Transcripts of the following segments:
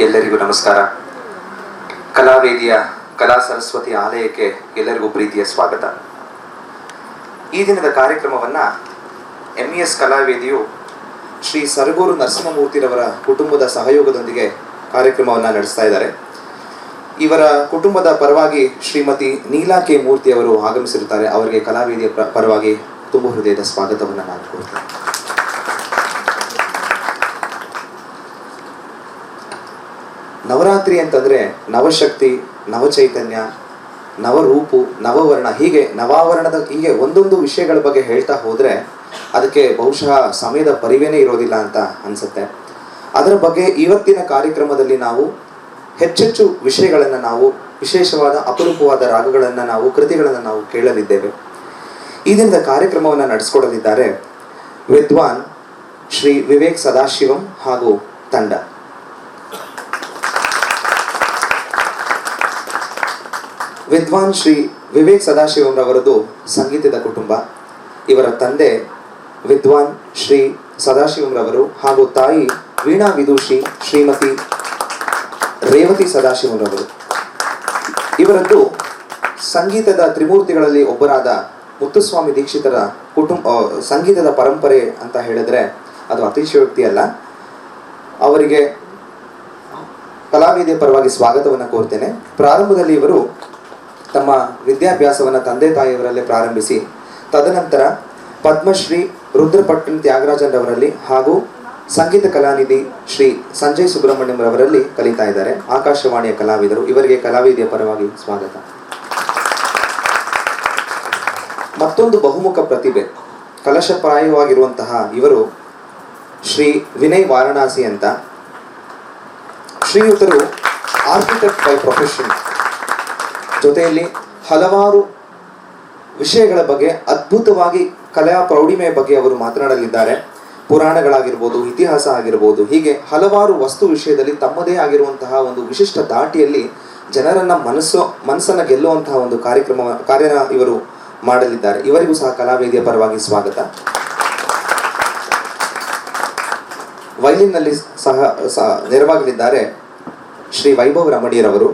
ಎಲ್ಲರಿಗೂ ನಮಸ್ಕಾರ. ಕಲಾವೇದಿಯ ಕಲಾ ಸರಸ್ವತಿ ಆಲಯಕ್ಕೆ ಎಲ್ಲರಿಗೂ ಪ್ರೀತಿಯ ಸ್ವಾಗತ. ಈ ದಿನದ ಕಾರ್ಯಕ್ರಮವನ್ನು MES ಕಲಾವೇದಿಯು ಶ್ರೀ ಸರಗೂರು ನರಸಿಂಹಮೂರ್ತಿರವರ ಕುಟುಂಬದ ಸಹಯೋಗದೊಂದಿಗೆ ಕಾರ್ಯಕ್ರಮವನ್ನು ನಡೆಸ್ತಾ ಇದ್ದಾರೆ. ಇವರ ಕುಟುಂಬದ ಪರವಾಗಿ ಶ್ರೀಮತಿ ನೀಲಾ ಕೆ ಮೂರ್ತಿಯವರು ಆಗಮಿಸಿರುತ್ತಾರೆ. ಅವರಿಗೆ ಕಲಾವೇದಿಯ ಪರವಾಗಿ ತುಂಬ ಹೃದಯದ ಸ್ವಾಗತವನ್ನು ನಾನು ಕೋರ್ತೇನೆ. ನವರಾತ್ರಿ ಅಂತಂದರೆ ನವಶಕ್ತಿ, ನವಚೈತನ್ಯ, ನವರೂಪು, ನವವರ್ಣ, ಹೀಗೆ ನವಾವರಣದ ಹೀಗೆ ಒಂದೊಂದು ವಿಷಯಗಳ ಬಗ್ಗೆ ಹೇಳ್ತಾ ಹೋದರೆ ಅದಕ್ಕೆ ಬಹುಶಃ ಸಮಯದ ಪರಿವೇನೇ ಇರೋದಿಲ್ಲ ಅಂತ ಅನಿಸುತ್ತೆ. ಅದರ ಬಗ್ಗೆ ಇವತ್ತಿನ ಕಾರ್ಯಕ್ರಮದಲ್ಲಿ ನಾವು ಹೆಚ್ಚೆಚ್ಚು ವಿಷಯಗಳನ್ನು ನಾವು ವಿಶೇಷವಾದ ಅಪರೂಪವಾದ ರಾಗಗಳನ್ನು ನಾವು ಕೃತಿಗಳನ್ನು ನಾವು ಕೇಳಲಿದ್ದೇವೆ. ಈ ದಿನದ ಕಾರ್ಯಕ್ರಮವನ್ನು ನಡೆಸಿಕೊಡಲಿದ್ದಾರೆ ವಿದ್ವಾನ್ ಶ್ರೀ ವಿವೇಕ್ ಸದಾಶಿವಂ ಹಾಗೂ ತಂಡ. ವಿದ್ವಾನ್ ಶ್ರೀ ವಿವೇಕ್ ಸದಾಶಿವಂ ರವರದು ಸಂಗೀತದ ಕುಟುಂಬ. ಇವರ ತಂದೆ ವಿದ್ವಾನ್ ಶ್ರೀ ಸದಾಶಿವಂ ರವರು ಹಾಗೂ ತಾಯಿ ವೀಣಾ ವಿದೂಷಿ ಶ್ರೀಮತಿ ರೇವತಿ ಸದಾಶಿವಂ ರವರು. ಇವರದ್ದು ಸಂಗೀತದ ತ್ರಿಮೂರ್ತಿಗಳಲ್ಲಿ ಒಬ್ಬರಾದ ಮುತ್ತುಸ್ವಾಮಿ ದೀಕ್ಷಿತರ ಸಂಗೀತದ ಪರಂಪರೆ ಅಂತ ಹೇಳಿದ್ರೆ ಅದು ಅತಿಶಯೋಕ್ತಿ ಅಲ್ಲ. ಅವರಿಗೆ ಕಲಾವೇದಿಯ ಪರವಾಗಿ ಸ್ವಾಗತವನ್ನು ಕೋರ್ತೇನೆ. ಪ್ರಾರಂಭದಲ್ಲಿ ಇವರು ತಮ್ಮ ವಿದ್ಯಾಭ್ಯಾಸವನ್ನು ತಂದೆ ತಾಯಿಯವರಲ್ಲೇ ಪ್ರಾರಂಭಿಸಿ ತದನಂತರ ಪದ್ಮಶ್ರೀ ರುದ್ರಪಟ್ಟಣ ತ್ಯಾಗರಾಜನ್ ರವರಲ್ಲಿ ಹಾಗೂ ಸಂಗೀತ ಕಲಾನಿಧಿ ಶ್ರೀ ಸಂಜಯ್ ಸುಬ್ರಹ್ಮಣ್ಯಂ ರವರಲ್ಲಿ ಕಲಿತಾ ಇದ್ದಾರೆ. ಆಕಾಶವಾಣಿಯ ಕಲಾವಿದರು. ಇವರಿಗೆ ಕಲಾವೇದಿಯ ಪರವಾಗಿ ಸ್ವಾಗತ. ಮತ್ತೊಂದು ಬಹುಮುಖ ಪ್ರತಿಭೆ, ಕಲಶಪ್ರಾಯವಾಗಿರುವಂತಹ ಇವರು ಶ್ರೀ ವಿನಯ್ ವಾರಣಾಸಿ ಅಂತ. ಶ್ರೀಯುತರು ಆರ್ಕಿಟೆಕ್ಟ್ ಬೈ ಪ್ರೊಫೆಷನ್, ಜೊತೆಯಲ್ಲಿ ಹಲವಾರು ವಿಷಯಗಳ ಬಗ್ಗೆ ಅದ್ಭುತವಾಗಿ ಕಲೆಯ ಪ್ರೌಢಿಮೆಯ ಬಗ್ಗೆ ಅವರು ಮಾತನಾಡಲಿದ್ದಾರೆ. ಪುರಾಣಗಳಾಗಿರ್ಬೋದು, ಇತಿಹಾಸ ಆಗಿರ್ಬೋದು, ಹೀಗೆ ಹಲವಾರು ವಸ್ತು ವಿಷಯದಲ್ಲಿ ತಮ್ಮದೇ ಆಗಿರುವಂತಹ ಒಂದು ವಿಶಿಷ್ಟ ದಾಟಿಯಲ್ಲಿ ಜನರನ್ನ ಮನಸ್ಸನ್ನು ಗೆಲ್ಲುವಂತಹ ಒಂದು ಕಾರ್ಯನ ಇವರು ಮಾಡಲಿದ್ದಾರೆ. ಇವರಿಗೂ ಸಹ ಕಲಾವೇದಿಯ ಪರವಾಗಿ ಸ್ವಾಗತ. ವೈಲಿನ್ನಲ್ಲಿ ಸಹ ನೆರವಾಗಲಿದ್ದಾರೆ ಶ್ರೀ ವೈಭವ್ ರಮಣಿಯರವರು.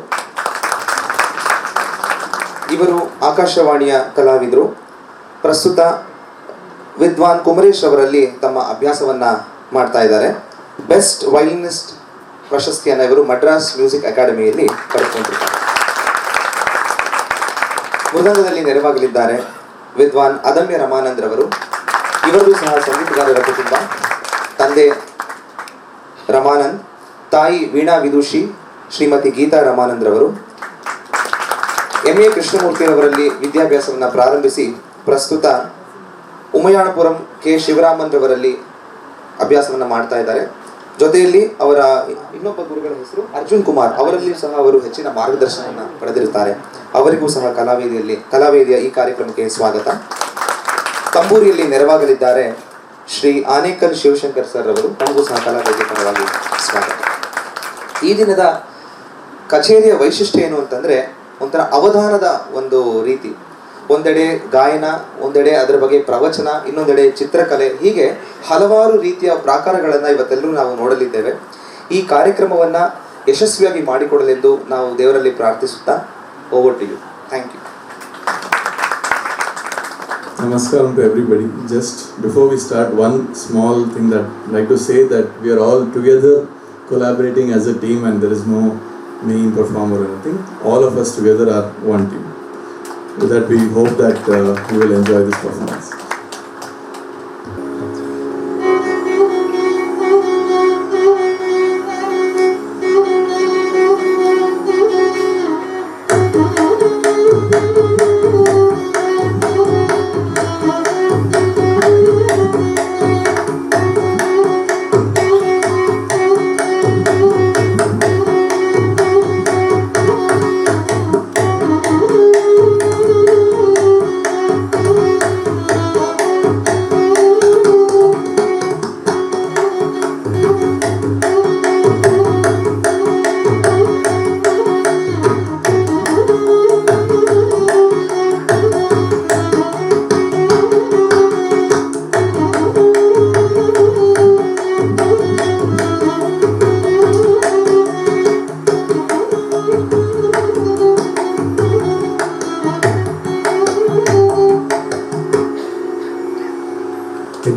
ಇವರು ಆಕಾಶವಾಣಿಯ ಕಲಾವಿದರು. ಪ್ರಸ್ತುತ ವಿದ್ವಾನ್ ಕುಮರೇಶ್ ಅವರಲ್ಲಿ ತಮ್ಮ ಅಭ್ಯಾಸವನ್ನು ಮಾಡ್ತಾ ಇದ್ದಾರೆ. ಬೆಸ್ಟ್ ವೈಲಿನಿಸ್ಟ್ ಪ್ರಶಸ್ತಿಯನ್ನು ಇವರು ಮಡ್ರಾಸ್ ಮ್ಯೂಸಿಕ್ ಅಕಾಡೆಮಿಯಲ್ಲಿ ಪಡೆದುಕೊಂಡಿದ್ದಾರೆ. ಮೃದಂಗದಲ್ಲಿ ನೆರವಾಗಲಿದ್ದಾರೆ ವಿದ್ವಾನ್ ಅದಮ್ಯ ರಮಾನಂದ್ ರವರು. ಇವರದು ಸಹ ಸಂಗೀತಗಾರರ ಕುಟುಂಬ. ತಂದೆ ರಮಾನಂದ್, ತಾಯಿ ವೀಣಾ ವಿದೂಷಿ ಶ್ರೀಮತಿ ಗೀತಾ ರಮಾನಂದ್ ರವರು. MA ಕೃಷ್ಣಮೂರ್ತಿಯವರಲ್ಲಿ ವಿದ್ಯಾಭ್ಯಾಸವನ್ನು ಪ್ರಾರಂಭಿಸಿ ಪ್ರಸ್ತುತ ಉಮಯಾಣಪುರಂ ಕೆ ಶಿವರಾಮನ್ ರವರಲ್ಲಿ ಅಭ್ಯಾಸವನ್ನು ಮಾಡ್ತಾ ಇದ್ದಾರೆ. ಜೊತೆಯಲ್ಲಿ ಅವರ ಇನ್ನೊಬ್ಬ ಗುರುಗಳ ಹೆಸರು ಅರ್ಜುನ್ ಕುಮಾರ್, ಅವರಲ್ಲಿ ಸಹ ಅವರು ಹೆಚ್ಚಿನ ಮಾರ್ಗದರ್ಶನವನ್ನು ಪಡೆದಿರುತ್ತಾರೆ. ಅವರಿಗೂ ಸಹ ಕಲಾವೇದಿಯ ಈ ಕಾರ್ಯಕ್ರಮಕ್ಕೆ ಸ್ವಾಗತ. ತಂಬೂರಿಯಲ್ಲಿ ನೆರವಾಗಲಿದ್ದಾರೆ ಶ್ರೀ ಆನೇಕಲ್ ಶಿವಶಂಕರ್ ಸರ್ ಅವರು. ನಮಗೂ ಸಹ ಕಲಾವೇದಿಯ ಪರವಾಗಿ ಸ್ವಾಗತ. ಈ ದಿನದ ಕಚೇರಿಯ ವೈಶಿಷ್ಟ್ಯ ಏನು ಅಂತಂದರೆ ಒಂಥರ ಅವಧಾನದ ಒಂದು ರೀತಿ. ಒಂದೆಡೆ ಗಾಯನ, ಒಂದೆಡೆ ಅದರ ಬಗ್ಗೆ ಪ್ರವಚನ, ಇನ್ನೊಂದೆಡೆ ಚಿತ್ರಕಲೆ, ಹೀಗೆ ಹಲವಾರು ರೀತಿಯ ಪ್ರಾಕಾರಗಳನ್ನು ಇವತ್ತೆಲ್ಲರೂ ನಾವು ನೋಡಲಿದ್ದೇವೆ. ಈ ಕಾರ್ಯಕ್ರಮವನ್ನು ಯಶಸ್ವಿಯಾಗಿ ಮಾಡಿಕೊಡಲೆಂದು ನಾವು ದೇವರಲ್ಲಿ ಪ್ರಾರ್ಥಿಸುತ್ತಾ over to you. Thank you. Namaskaram to everybody. Just before we start, one small thing that I'd like to say that we are all together collaborating as a team and there is no main performer or anything. All of us together are one team. With that we hope that you will enjoy this performance.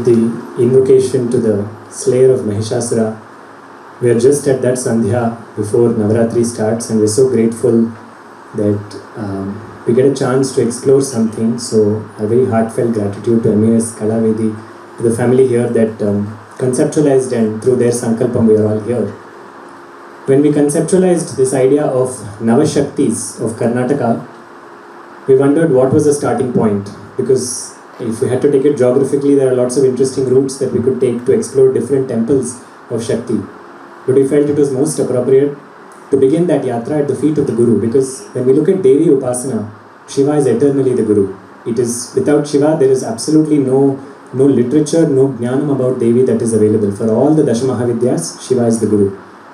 with the invocation to the slayer of Mahishasura. We are just at that Sandhya before Navaratri starts, and we're so grateful that we get a chance to explore something. So a very heartfelt gratitude to MES Kalavedi, to the family here that conceptualized, and through their sankalpam we are all here. When we conceptualized this idea of NAVA Shaktis of Karnataka, we wondered what was the starting point, because if we had to take it geographically, there are lots of interesting routes that we could take to explore different temples of Shakti. But we felt it was most appropriate to begin that yatra at the feet of the Guru, because when we look at Devi Upasana, Shiva is eternally the Guru. It is, without Shiva, there is absolutely no literature, no jnanam about Devi that is available. For all the Dashamahavidyas, Shiva is the Guru.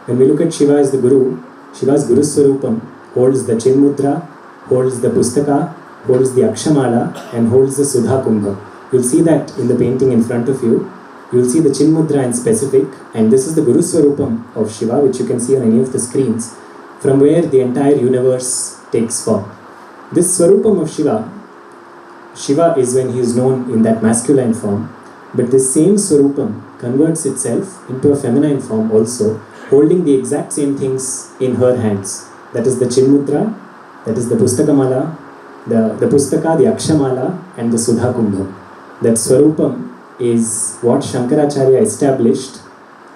When we look at Shiva as the Guru, Shiva's Guru Swarupam holds the Chinmudra, holds the Pustaka, holds the Akshamala, and holds the Sudha Kumbha. You'll see that in the painting in front of you. You'll see the Chinmudra in specific, and this is the Guru Swarupam of Shiva, which you can see on any of the screens, from where the entire universe takes form. This Swarupam of Shiva is when he is known in that masculine form, but this same Swarupam converts itself into a feminine form also, holding the exact same things in her hands. That is the Chinmudra, that is the Pustakamala, the Pustaka, the Akshamala, and the Sudha Kumbha. That Swarupam is what Shankaracharya established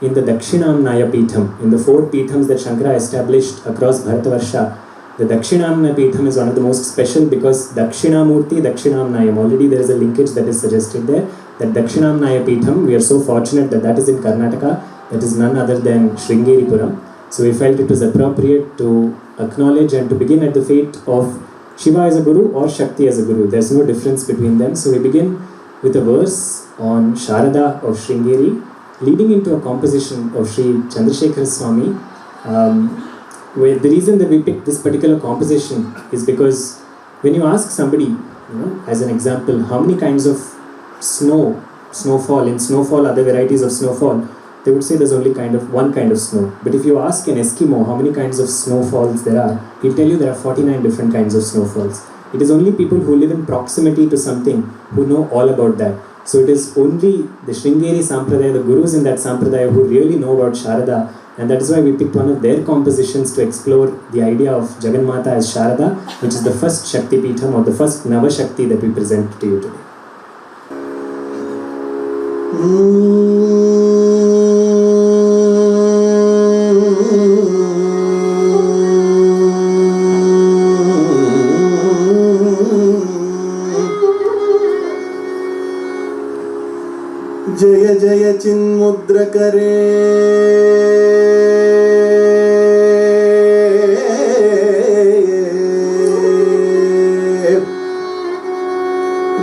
in the Dakshinamnaya Peetham. In the 4 Peethams that Shankara established across Bharatavarsha, the Dakshinamnaya Peetham is one of the most special, because Dakshinamurti, Dakshinamnayam, already there is a linkage that is suggested there. That Dakshinamnaya Peetham, we are so fortunate that that is in Karnataka, that is none other than Sringeripuram. So we felt it was appropriate to acknowledge and to begin at the feet of Shiva as a Guru or Shakti as a Guru. There's no difference between them. So we begin with a verse on Sharada of Sringeri, leading into a composition of Sri Chandrasekhara Swami. Where the reason that we picked this particular composition is because when you ask somebody, as an example, how many kinds of snowfall, in snowfall, other varieties of snowfall, they would say there's only one kind of snow. But if you ask an Eskimo how many kinds of snowfalls there are, he'll tell you there are 49 different kinds of snowfalls. It is only people who live in proximity to something who know all about that. So it is only the Sringeri Sampradaya, the Gurus in that Sampradaya, who really know about Sharada, and that is why we picked one of their compositions to explore the idea of Jagannamata as Sharada, which is the first Shakti Peetham or the first Nava Shakti that we present to you today. जय जय चिन्मुद्र करे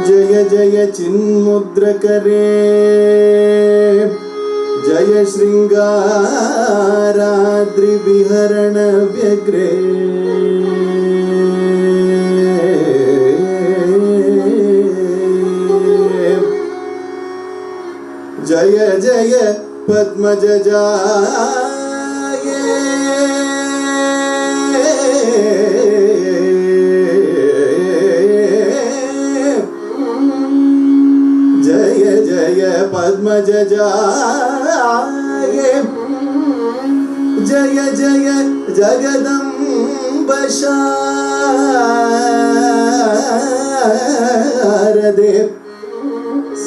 जय जय चिन्मुद्र करे जय श्रृंगाराद्रि विहरण व्यग्रे जय जय पद्मज जाये जय जय पद्मज जाये जय जय जगदम्ब शारदे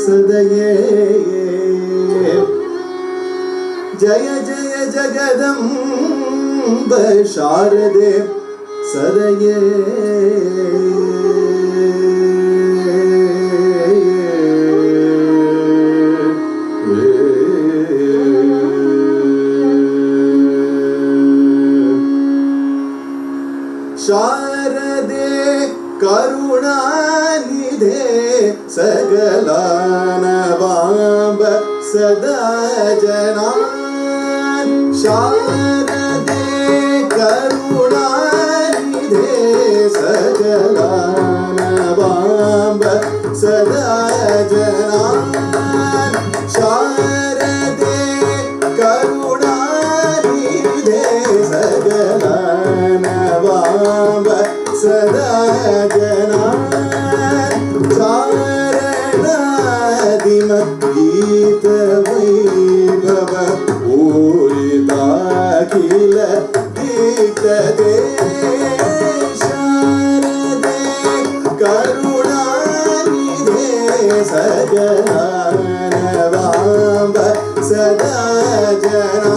सदये जय जय जगदम्ब शारदे सदये शारदे करुणानिधे सकलानवाम्ब सदा जना शारदे करुणानिधे सकलानवाम्ब सदा जना शारदे करुणानिधे सकलानवाम्ब सदा जना चारणादिमद्गी Sharade Karunanidhe Sajanavamba Sadajana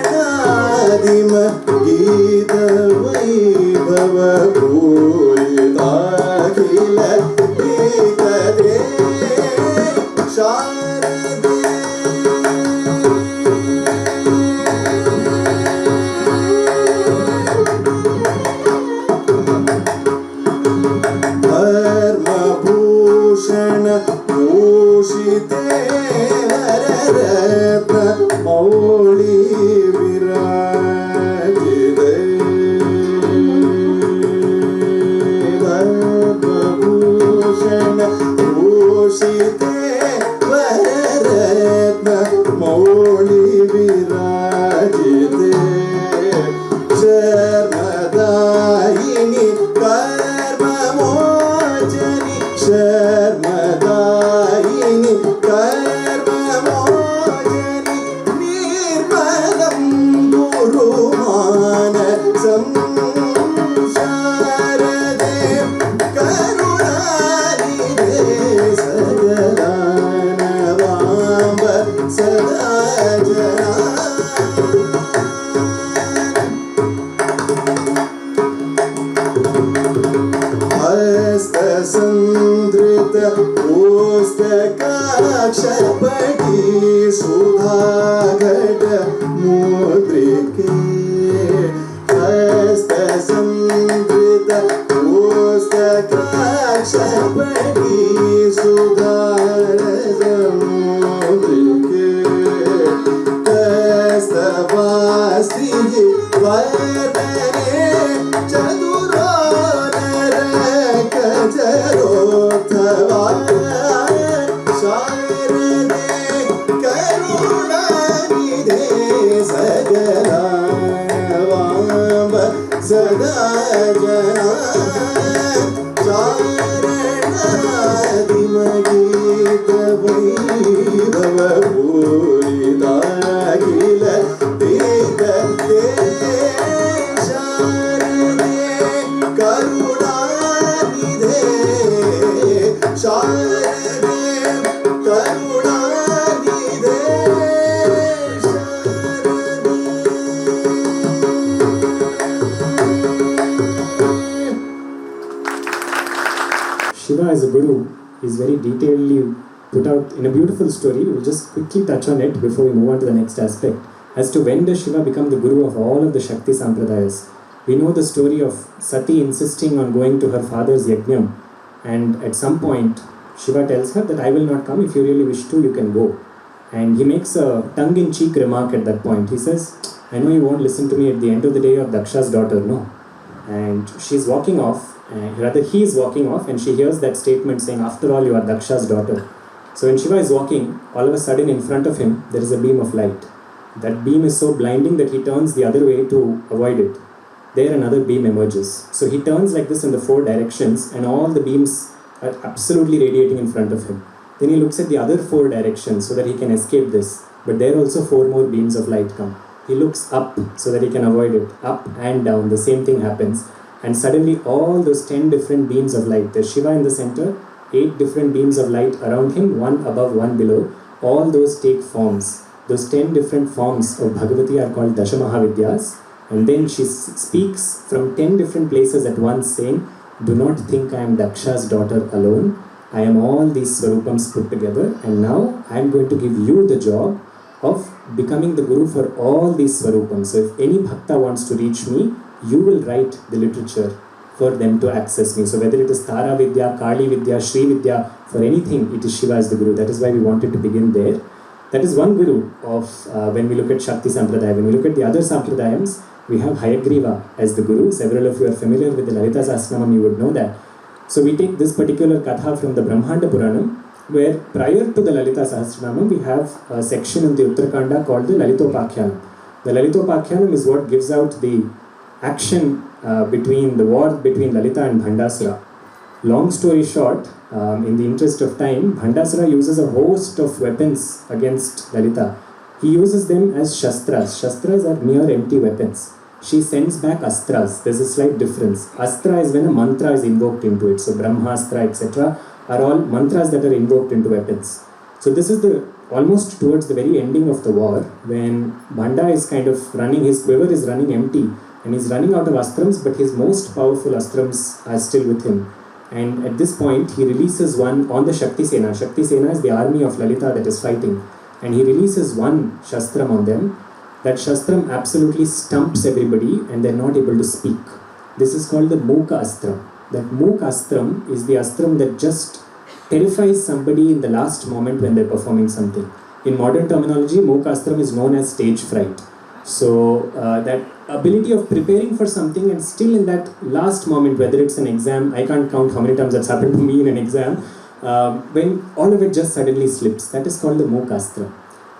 Charanadima Gita Vaibhava Purita Khila Ekade Sharade Dharma Bhushana Bhushite Vararatna Mauli Virajite Dharma Bhushana Bhushite Vararatna Mauli Virajite Sharmadayini Karma Mojani Sharmadayini Karma Mojani Nirmadam Gurumana Samsharade Karunanidhe Sagalanavamba Sadajana Hasta Sandrita Pustakakshapati Sudhagata Mudrike Hasta Sandrita Pustakakshapati Sudhagata Mudrike Hasta Vasti Vardane Chadurana Kajarothava Sharade Karunanidhe Sagalavamba Sadajana Charanadimagita Vaibhava Purita Khila Ekade Sharade Karunanidhe Sharade Karunanidhe Shiva as a guru is very detailedly put out in a beautiful story. We'll just quickly touch on it before we move on to the next aspect. As to when does Shiva become the guru of all of the Shakti Sampradayas? We know the story of Sati insisting on going to her father's yajna, and at some point Shiva tells her that I will not come, if you really wish to, you can go. And he makes a tongue-in-cheek remark at that point. He says, I know you won't listen to me, at the end of the day you're Daksha's daughter, no? And she's walking off, rather he is walking off, and she hears that statement saying, after all you are Daksha's daughter. So when Shiva is walking, all of a sudden in front of him there is a beam of light. That beam is so blinding that he turns the other way to avoid it. There another beam emerges. So he turns like this in the four directions, and all the beams are absolutely radiating in front of him. Then he looks at the other four directions so that he can escape this. But there also four more beams of light come. He looks up so that he can avoid it. Up and down, the same thing happens. And suddenly all those 10 different beams of light, there's Shiva in the center, 8 different beams of light around him, one above, one below. All those take forms. Those 10 different forms of Bhagavati are called Dashamahavidyas. And then she speaks from 10 different places at once, saying, do not think I am Daksha's daughter alone. I am all these Swarupams put together, and now I am going to give you the job of becoming the guru for all these Swarupams. So if any Bhakta wants to reach me, you will write the literature for them to access me. So whether it is Tara Vidya, Kali Vidya, Shri Vidya, for anything, it is Shiva as the guru. That is why we wanted to begin there. That is one guru of when we look at Shakti Sampradaya. When we look at the other Sampradayams, we have Hayagriva as the guru. Several of you are familiar with the Lalita Sahasranamam, you would know that. So we take this particular katha from the Brahmanda Puranam, where prior to the Lalita Sahasranamam, we have a section in the Uttarakanda called the Lalitopakyanam. The Lalitopakyanam is what gives out the action between the war between Lalita and Bhandasura. Long story short, in the interest of time, Bhandasura uses a host of weapons against Lalita. He uses them as shastras. Shastras are mere empty weapons. She sends back astras. There's a slight difference. Astra is when a mantra is invoked into it. So Brahmastra, etc. are all mantras that are invoked into weapons. So this is the almost towards the very ending of the war, when Bhanda is kind of running, his quiver is running empty, and he's running out of astrams, but his most powerful astrams are still with him. And at this point, he releases one on the Shakti Sena. Shakti Sena is the army of Lalita that is fighting. And he releases one Shastram on them. That Shastram absolutely stumps everybody and they're not able to speak. This is called the Mooka Astram. That Mooka Astram is the Astram that just terrifies somebody in the last moment when they're performing something. In modern terminology, Mooka Astram is known as stage fright. So that ability of preparing for something and still in that last moment, whether it's an exam, I can't count how many times that's happened to me in an exam, when all of it just suddenly slips, that is called the Mooka Astram.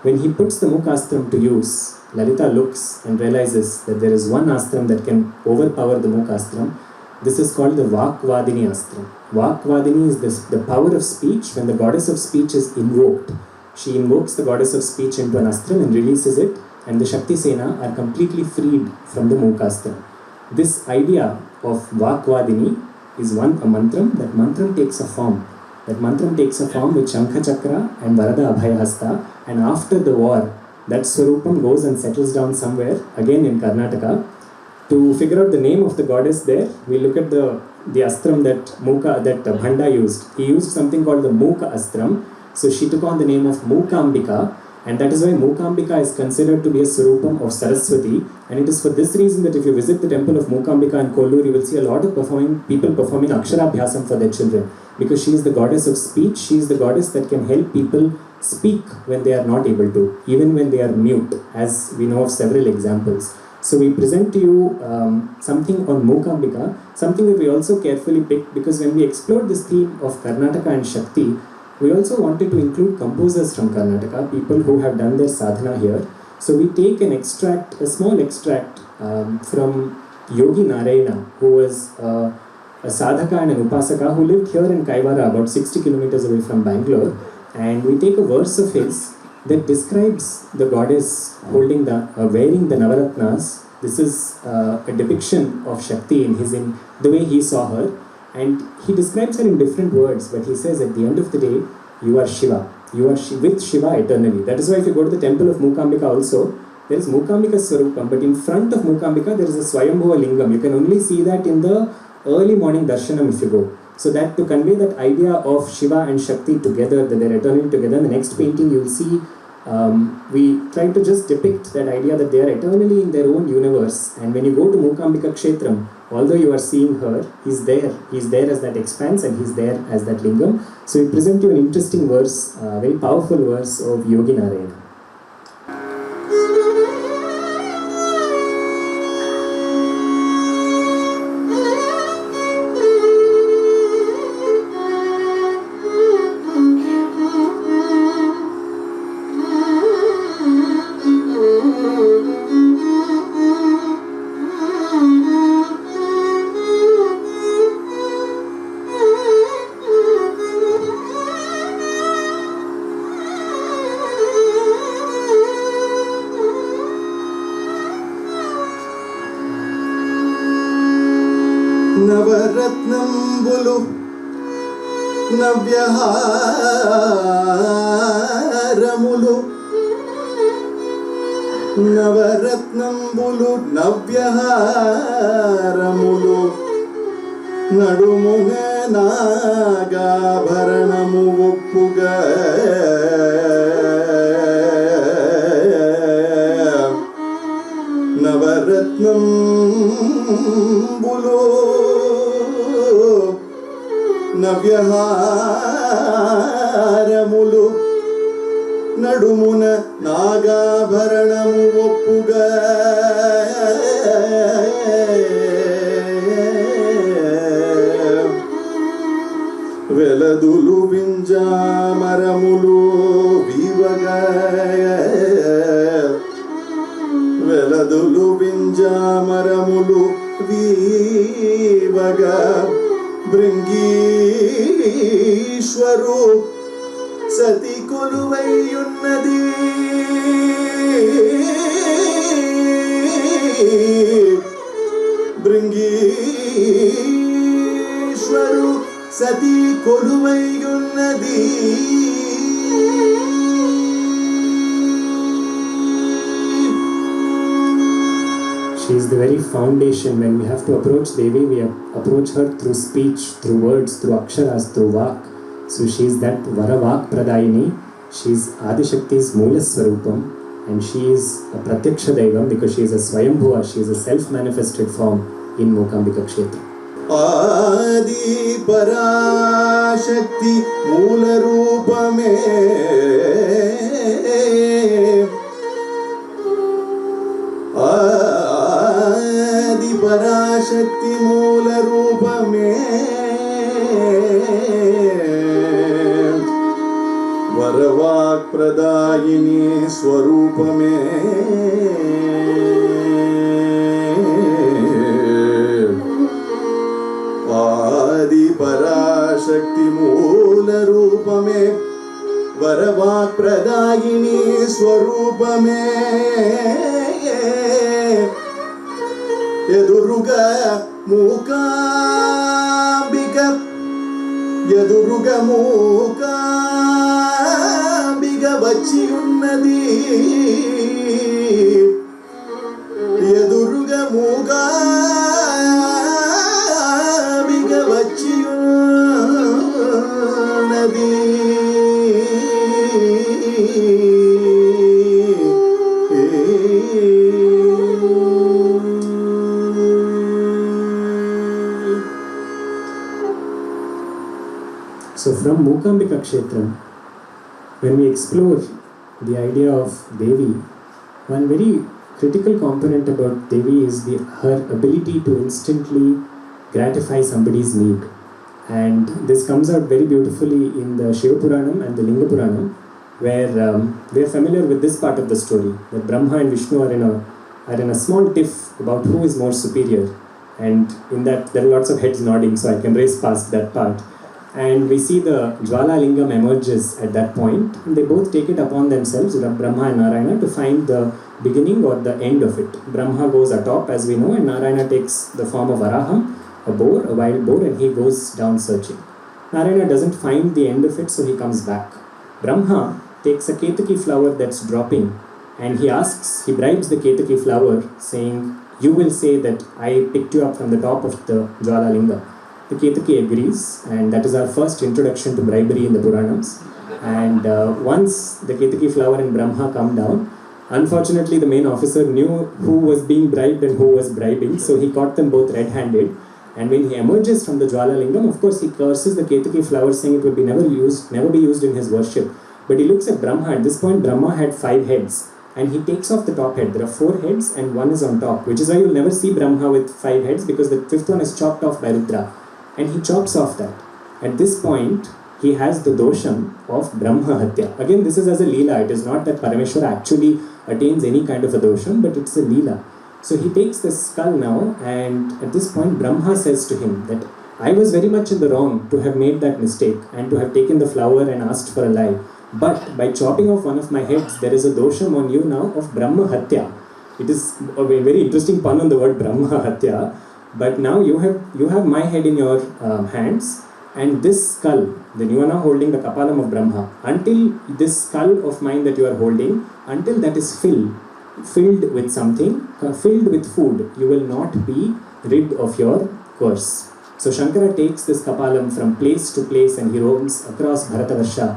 When he puts the Mooka Astram to use, Lalita looks and realizes that there is one Astram that can overpower the Mooka Astram. This is called the Vakvadini Astram. Vakvadini is the power of speech. When the goddess of speech is invoked, she invokes the goddess of speech into an Astram and releases it, and the Shakti Sena are completely freed from the Mooka Astram. This idea of Vakvadini is a mantram. That mantram takes a form. That mantram takes a form with Shankha Chakra and Varada Abhayahasta, and after the war, that Swarupam goes and settles down somewhere, again in Karnataka. To figure out the name of the goddess there, we look at the astram that Bhanda used. He used something called the Mooka Astram. So she took on the name of Mookambika, and that is why Mookambika is considered to be a Swarupam of Saraswati. And it is for this reason that if you visit the temple of Mookambika in Kollur, you will see a lot of people performing Aksharabhyasam for their children. Because she is the goddess of speech, she is the goddess that can help people speak when they are not able to, even when they are mute, as we know of several examples. So we present to you something on Mookambika, something that we also carefully picked, because when we explored this theme of Karnataka and Shakti, we also wanted to include composers from Karnataka, people who have done their sadhana here. So we take an extract, a small extract from Yogi Narayana, who was a sadhaka and an upasaka who lived here in Kaivara, about 60 kilometers away from Bangalore. And we take a verse of his that describes the goddess holding wearing the Navaratnas. This is a depiction of Shakti in the way he saw her. And he describes her in different words, but he says at the end of the day, you are Shiva. You are with Shiva eternally. That is why if you go to the temple of Mookambika also, there is Mookambika Swarupam, but in front of Mookambika there is a Swayambhuva Lingam. You can only see that in the early morning darshanam if you go. So that to convey that idea of Shiva and Shakti together, that they are eternally together, in the next painting you will see we try to just depict that idea that they are eternally in their own universe. And when you go to Mookambika Kshetram, although you are seeing her, he's there as that expanse and he's there as that lingam. So we present you an interesting verse, very powerful verse of Yogi Narayana. Navaratnambulu Navyaharamulu Navaratnambulu Navyaharamulu Nadumune Nagabharanamu Voppuga Navaratnambulu Navyaharamulu Nadumuna Nagabharanamu Voppuga Veladulu Vinjamaramulo Vivaga Veladulu Vinjamaramulo Vivaga Bringishwaru Sati కొలువైయున్నది భృంగీశ్వరు Sati కొలువైయున్నది She is the very foundation. When we have to approach Devi, we approach her through speech, through words, through aksharas, through vak. So she is that Varavak Pradayini. She is Adi Shakti's Moola Swarupam, and she is a Pratyaksha Daivam because she is a Swayambhuva. She is a self-manifested form in Mookambika Kshetra. Adi Parashakti Moola Rupame Adi Parashakti Moola Rupame Varavak Pradayini Swarupame Adi Parashakti Moola Rupame Varavak Pradayini Swarupame Yaduruga Mookambika Yaduruga Mookambika Vachiyunnadi Yaduruga Mookambika Vachiyunnadi So from Mookambika Kshetram, when we explore the idea of Devi, one very critical component about Devi is her ability to instantly gratify somebody's need. And this comes out very beautifully in the Shiva Puranam and the Linga Puranam, where we are familiar with this part of the story, that Brahma and Vishnu are in a small tiff about who is more superior. And in that there are lots of heads nodding, so I can race past that part. And we see the Jwala Lingam emerges at that point, and they both take it upon themselves, Brahma and Narayana, to find the beginning or the end of it. Brahma goes atop, as we know, and Narayana takes the form of Varaham, a boar, a wild boar, and he goes down searching. Narayana doesn't find the end of it, so he comes back. Brahma takes a Ketaki flower that's dropping, and he bribes the Ketaki flower, saying, "You will say that I picked you up from the top of the Jwala Linga." The Ketaki agrees, and that is our first introduction to bribery in the Puranams. And once the Ketaki flower and Brahma come down, unfortunately the main officer knew who was being bribed and who was bribing, so he caught them both red-handed. And when he emerges from the Jwala Lingam, of course he curses the Ketaki flower, saying it will be never be used in his worship. But he looks at Brahma. At this point, Brahma had 5 heads, and he takes off the top head. There are 4 heads and 1 is on top, which is why you'll never see Brahma with 5 heads, because the 5th one is chopped off by Rudra. And he chops off that. At this point, he has the dosham of Brahma Hatya. Again, this is as a Leela. It is not that Parameshwara actually attains any kind of a dosham, but it's a Leela. So he takes the skull now, and at this point, Brahma says to him that I was very much in the wrong to have made that mistake and to have taken the flower and asked for a lie. But by chopping off one of my heads, there is a dosham on you now of Brahma Hatya. It is a very interesting pun on the word Brahma Hatya. But now you have my head in your hands, and this skull, then you are now holding the Kapalam of Brahma. Until this skull of mine that you are holding, until that is filled with something, filled with food, you will not be rid of your curse. So Shankara takes this Kapalam from place to place, and he roams across Bharatavarsha,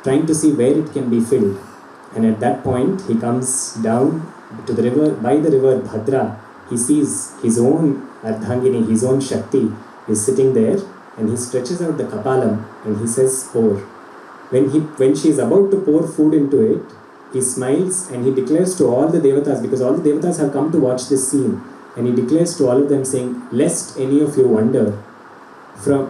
trying to see where it can be filled. And at that point, he comes down to the river, by the river Bhadra. He sees his own Ardhangini, his own Shakti is sitting there, and he stretches out the Kapalam and he says, pour. When she is about to pour food into it, he smiles and he declares to all the Devatas, because all the Devatas have come to watch this scene, and he declares to all of them, saying, lest any of you wonder,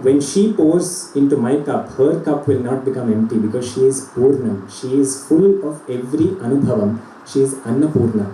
when she pours into my cup, her cup will not become empty, because she is Purnam. She is full of every Anubhavam. She is Annapurna.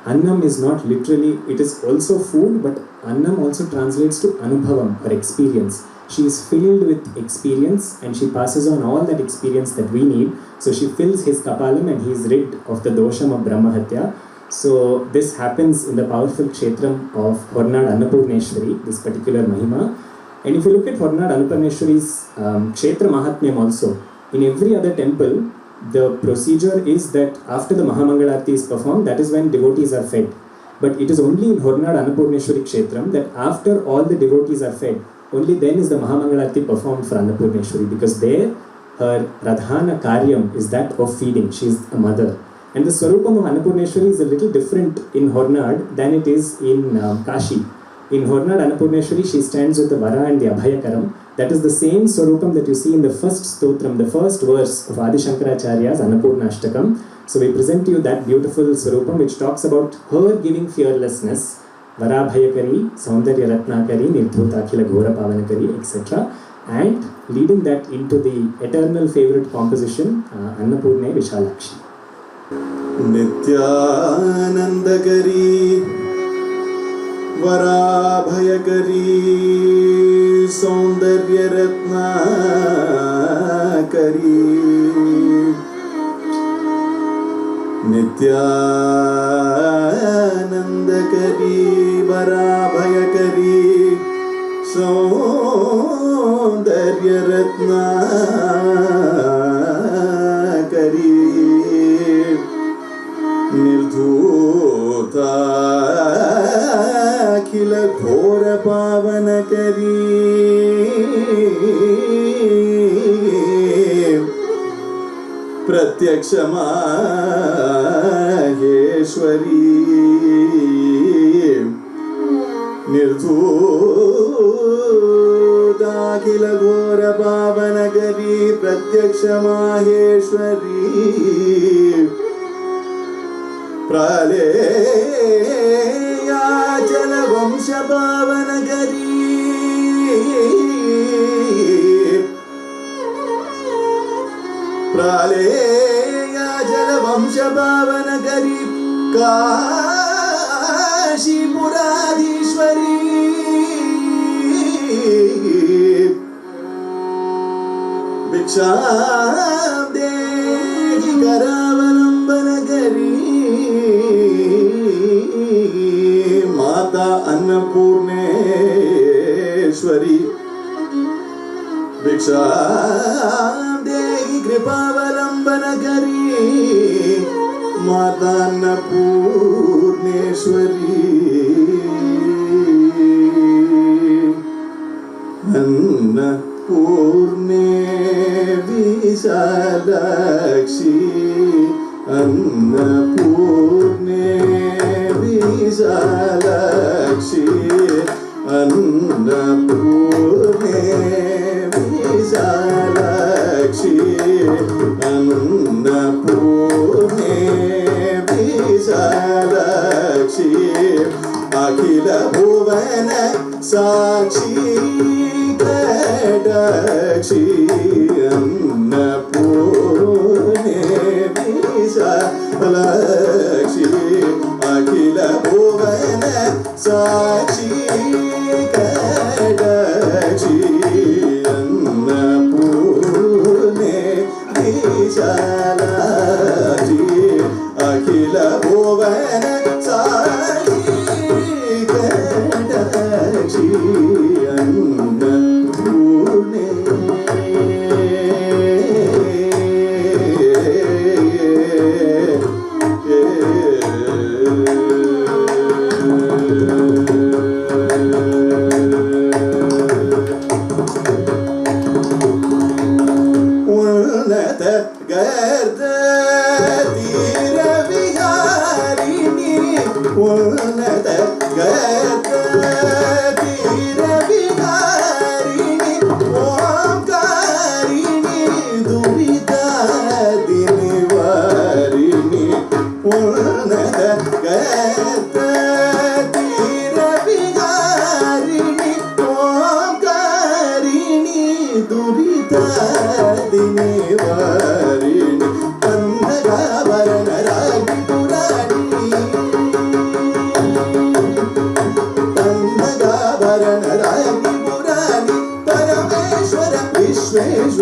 Annam is not literally, it is also food, but Annam also translates to Anubhavam or experience. she is filled with experience and she passes on all that experience that we need. So she fills his kapalam and he is rid of the dosham of Brahmahatya. So this happens in the powerful kshetram of Hornad Annapurneshwari, this particular Mahima. And if you look at Hornad Annapurneshwari's kshetra Mahatmyam also, in every other temple, the procedure is that after the Mahamangalarti is performed, that is when devotees are fed. But it is only in Hornad Annapurneshwari Kshetram that after all the devotees are fed, only then is the Mahamangalarti performed for Annapurneshwari, because there her Radhana Karyam is that of feeding. She is a mother. And the Swarupam of Annapurneshwari is a little different in Hornad than it is in Kashi. In Hornad Annapurneshwari, she stands with the Vara and the Abhayakaram. That is the same Swarupam that you see in the first stotram, the first verse of Adi Shankaracharya's Annapurnashtakam. So we present to you that beautiful Swarupam which talks about her giving fearlessness, Varabhayakari, Saundarya Ratnakari, Nirdhutakila Ghora Pavanakari, etc. and leading that into the eternal favorite composition, Annapurne Vishalakshi. Nityanandakari Varabhayakari Saundarya Ratnakari Nityanandakari Varabhayakari Saundarya Ratnakari Nirdhuta Akhila Ghora Pavanakari Pratyaksha Maheshwari Nirdhuta Akhila Ghora Pavanakari Pratyaksha Maheshwari Praleya Jala Vamsha Pavanakari Praleya Jala Vamsha Pavanakari Kashi Muradishwari Bhiksham Dehi Karavalambanakari Mata Annapurneshwari Bhiksham Dehi Kripavalambanakari Mata Annapurneshwari Annapurne Vishalakshi Annapurne Vishalakshi Annapurne Vishalakshi Annapurne Vishalakshi Akhila Bhuvana Sakshi Kadakshi Annapurne Vishalakshi Akhila Bhuvana Sakshi Kadakshi Annapurne Vishalakshi Akhila Bhuvana Sakshi Kadakshi Annapurne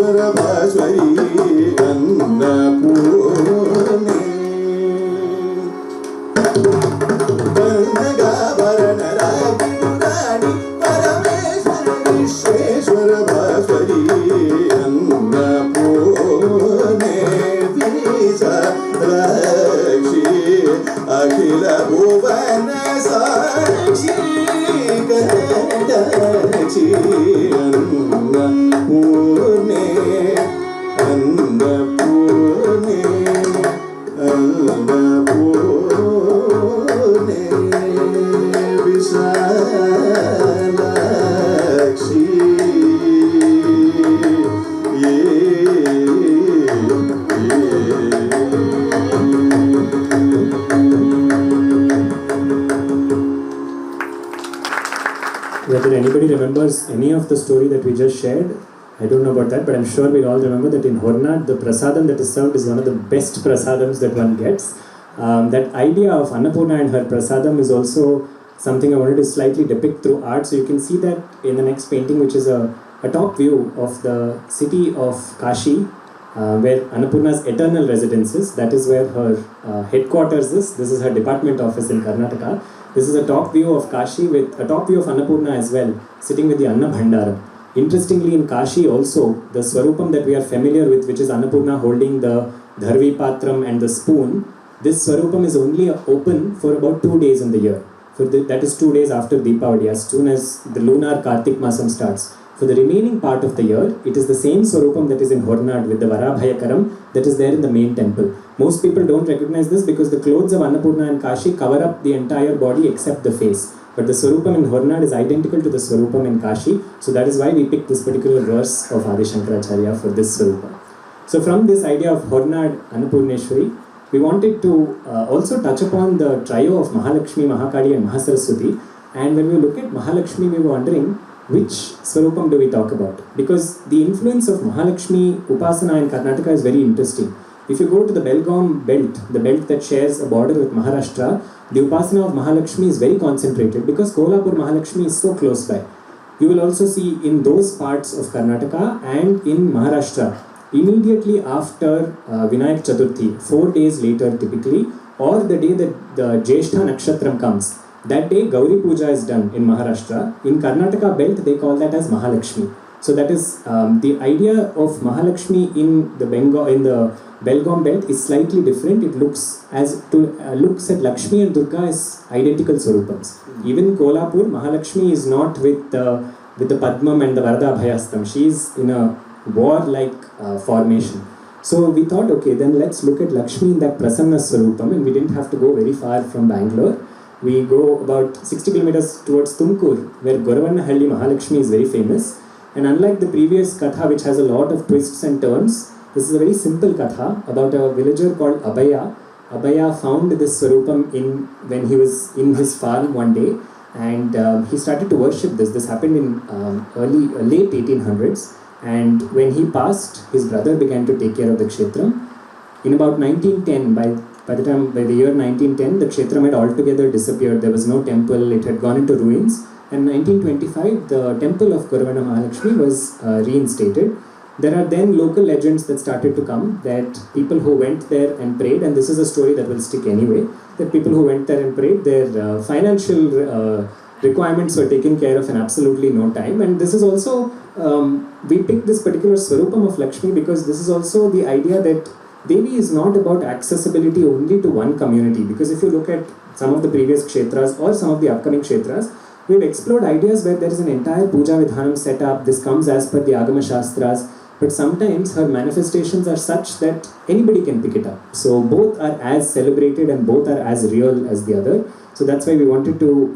Visheshwara Annapurne Karnataka Varanasi Parameshwara Visheshwara Annapurne Visarakshi Akhila Bhuvana Sakshi Gadachi Annapurne Annapurne Annapurne Visalakshi Whether anybody remembers any of the story that we just shared, I don't know about that, but I'm sure we all remember that in Hornad, the prasadam that is served is one of the best prasadams that one gets. That idea of Annapurna and her prasadam is also something I wanted to slightly depict through art. So you can see that in the next painting, which is a top view of the city of Kashi, where Annapurna's eternal residence is. That is where her headquarters is. This is her department office in Karnataka. This is a top view of Kashi with a top view of Annapurna as well, sitting with the Anna Bhandaram. Interestingly, in Kashi also, the Swarupam that we are familiar with, which is Annapurna holding the Dharvi Patram and the spoon, this Swarupam is only open for about 2 days in the year. That is 2 days after Deepavali, as soon as the lunar Kartik Masam starts. For the remaining part of the year, it is the same Swarupam that is in Hornad with the Varabhayakaram that is there in the main temple. Most people don't recognize this because the clothes of Annapurna and Kashi cover up the entire body except the face. But the Swarupam in Hornad is identical to the Swarupam in Kashi. So that is why we picked this particular verse of Adi Shankaracharya for this Swarupam. So from this idea of Hornad Annapurneshwari, we wanted to also touch upon the trio of Mahalakshmi, Mahakali and Mahasaraswati. And when we look at Mahalakshmi, we were wondering which Swarupam do we talk about? Because the influence of Mahalakshmi Upasana in Karnataka is very interesting. If you go to the Belgaum belt, the belt that shares a border with Maharashtra, the Upasana of Mahalakshmi is very concentrated because Kolhapur Mahalakshmi is so close by. You will also see in those parts of Karnataka and in Maharashtra, immediately after Vinayak Chaturthi, 4 days later typically, or the day that the Jyeshtha Nakshatram comes, that day Gauri Puja is done in Maharashtra. In Karnataka belt, they call that as Mahalakshmi. So that is the idea of Mahalakshmi in the Belgaum belt is slightly different. It looks looks at Lakshmi and Durga as identical Swarupams. Even Kolhapur, Mahalakshmi is not with the Padmam and the Varada Abhayastam. She is in a war-like formation. So we thought, okay, then let's look at Lakshmi in that Prasanna Swarupam, and we didn't have to go very far from Bangalore. We go about 60 kilometers towards Tumkur, where Goravannahalli Mahalakshmi is very famous. And unlike the previous Katha, which has a lot of twists and turns, this is a very simple Katha about a villager called Abhaya. Abhaya found this Swarupam when he was in his farm one day, and he started to worship this. This happened in late 1800s. And when he passed, his brother began to take care of the Kshetram. In about 1910, by the year 1910, the Kshetram had altogether disappeared. There was no temple, it had gone into ruins. And 1925, the temple of Goravanna Mahalakshmi was reinstated. There are then local legends that started to come, that people who went there and prayed, and this is a story that will stick anyway, that people who went there and prayed, their financial requirements were taken care of in absolutely no time. And this is also, we picked this particular Swarupam of Lakshmi because this is also the idea that Devi is not about accessibility only to one community. Because if you look at some of the previous Kshetras or some of the upcoming Kshetras, we've explored ideas where there is an entire Puja Vidhanam set up. This comes as per the Agama Shastras. But sometimes her manifestations are such that anybody can pick it up. So both are as celebrated and both are as real as the other. So that's why we wanted to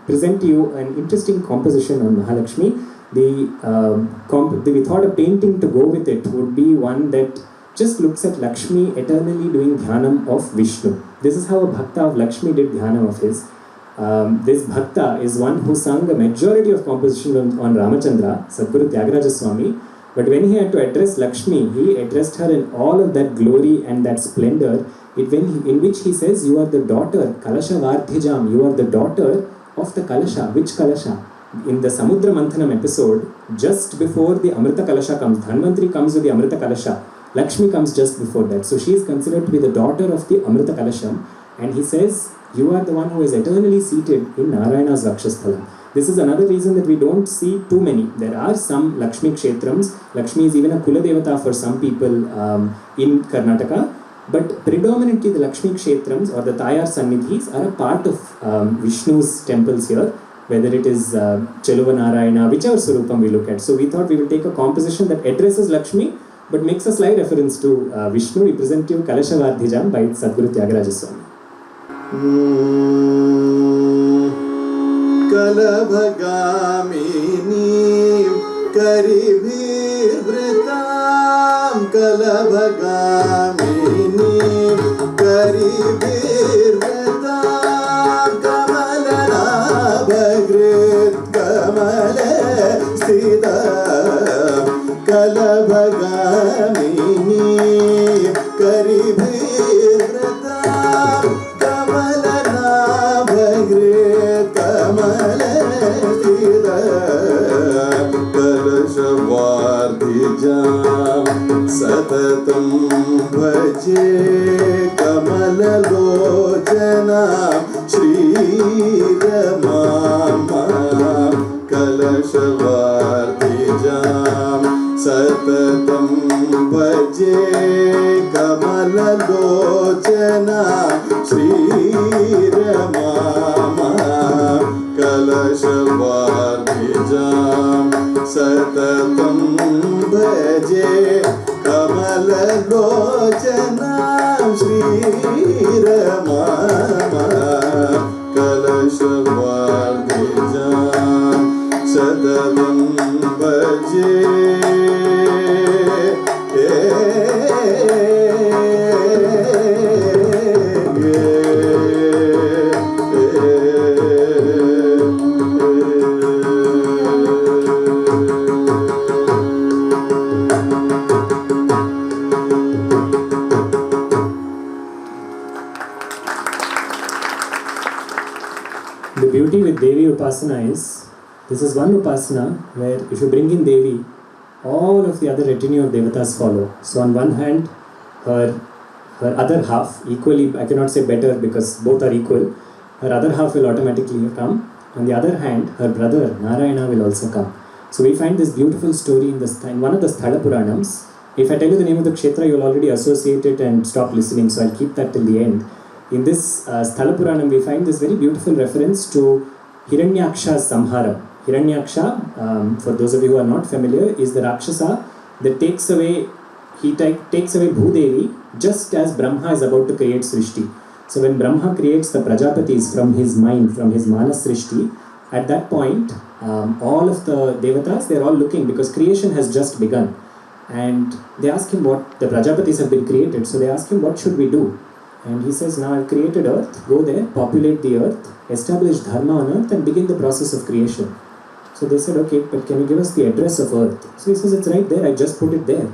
present to you an interesting composition on Mahalakshmi. We thought a painting to go with it would be one that just looks at Lakshmi eternally doing dhyanam of Vishnu. This is how a bhakta of Lakshmi did dhyanam of his. This bhakta is one who sung the majority of compositions on Ramachandra, Sadguru Tyagaraja Swami. But when he had to address Lakshmi, he addressed her in all of that glory and that splendor, in which he says, you are the daughter, Kalasha Vardhijam, you are the daughter of the Kalasha. Which Kalasha? in the Samudra Manthanam episode, just before the Amrita Kalasha comes, Dhanvantri comes with the Amrita Kalasha, Lakshmi comes just before that. So she is considered to be the daughter of the Amrita Kalasham, and he says, you are the one who is eternally seated in Narayana's Rakshasthalam. This is another reason that we don't see too many. There are some Lakshmi Kshetrams. Lakshmi is even a Kula Devata for some people in Karnataka. But predominantly the Lakshmi Kshetrams or the Tayar Sannidhis are a part of Vishnu's temples here, whether it is Cheluva Narayana, whichever Surupam we look at. So we thought we will take a composition that addresses Lakshmi but makes a slight reference to Vishnu. We present you Kalashavardhijam by Sadguru Tyagaraja Swami. Kalabhagamini karibhirvritam Kalabhagamini karibhirvritam Kamalanabhagrit kamala sthitam Kalabhagamini karibhirvritam Kamalanabhagrit kamala Kalashavardhijam satatam bhaje kamalalocanam Shri Ramama Kalashavardhijam satatam bhaje kamalalocanam Shri Ramama Kalashavardhijam satatam bhaje kamalalocanam Shri Ramama Kalashavardhijam satatam bhaje The beauty with Devi Upasana is, this is one Upasana where if you bring in Devi, all of the other retinue of Devatas follow. So on one hand, her other half, equally, I cannot say better because both are equal, her other half will automatically come. On the other hand, her brother Narayana will also come. So we find this beautiful story in one of the Sthala Puranams. If I tell you the name of the Kshetra, you will already associate it and stop listening, so I'll keep that till the end. In this Sthala Puranam, we find this very beautiful reference to Hiranyaksha's Samharam. Hiranyaksha, for those of you who are not familiar, is the Rakshasa that takes away Bhudevi just as Brahma is about to create Srishti. So when Brahma creates the Prajapatis from his mind, from his Manas Srishti, at that point, all of the Devatas, they're all looking because creation has just begun. And they ask him what, the Prajapatis have been created, so they ask him, what should we do? And he says, now I've created earth, go there, populate the earth, establish dharma on earth and begin the process of creation. So they said, okay, but can you give us the address of earth? So he says, it's right there, I just put it there.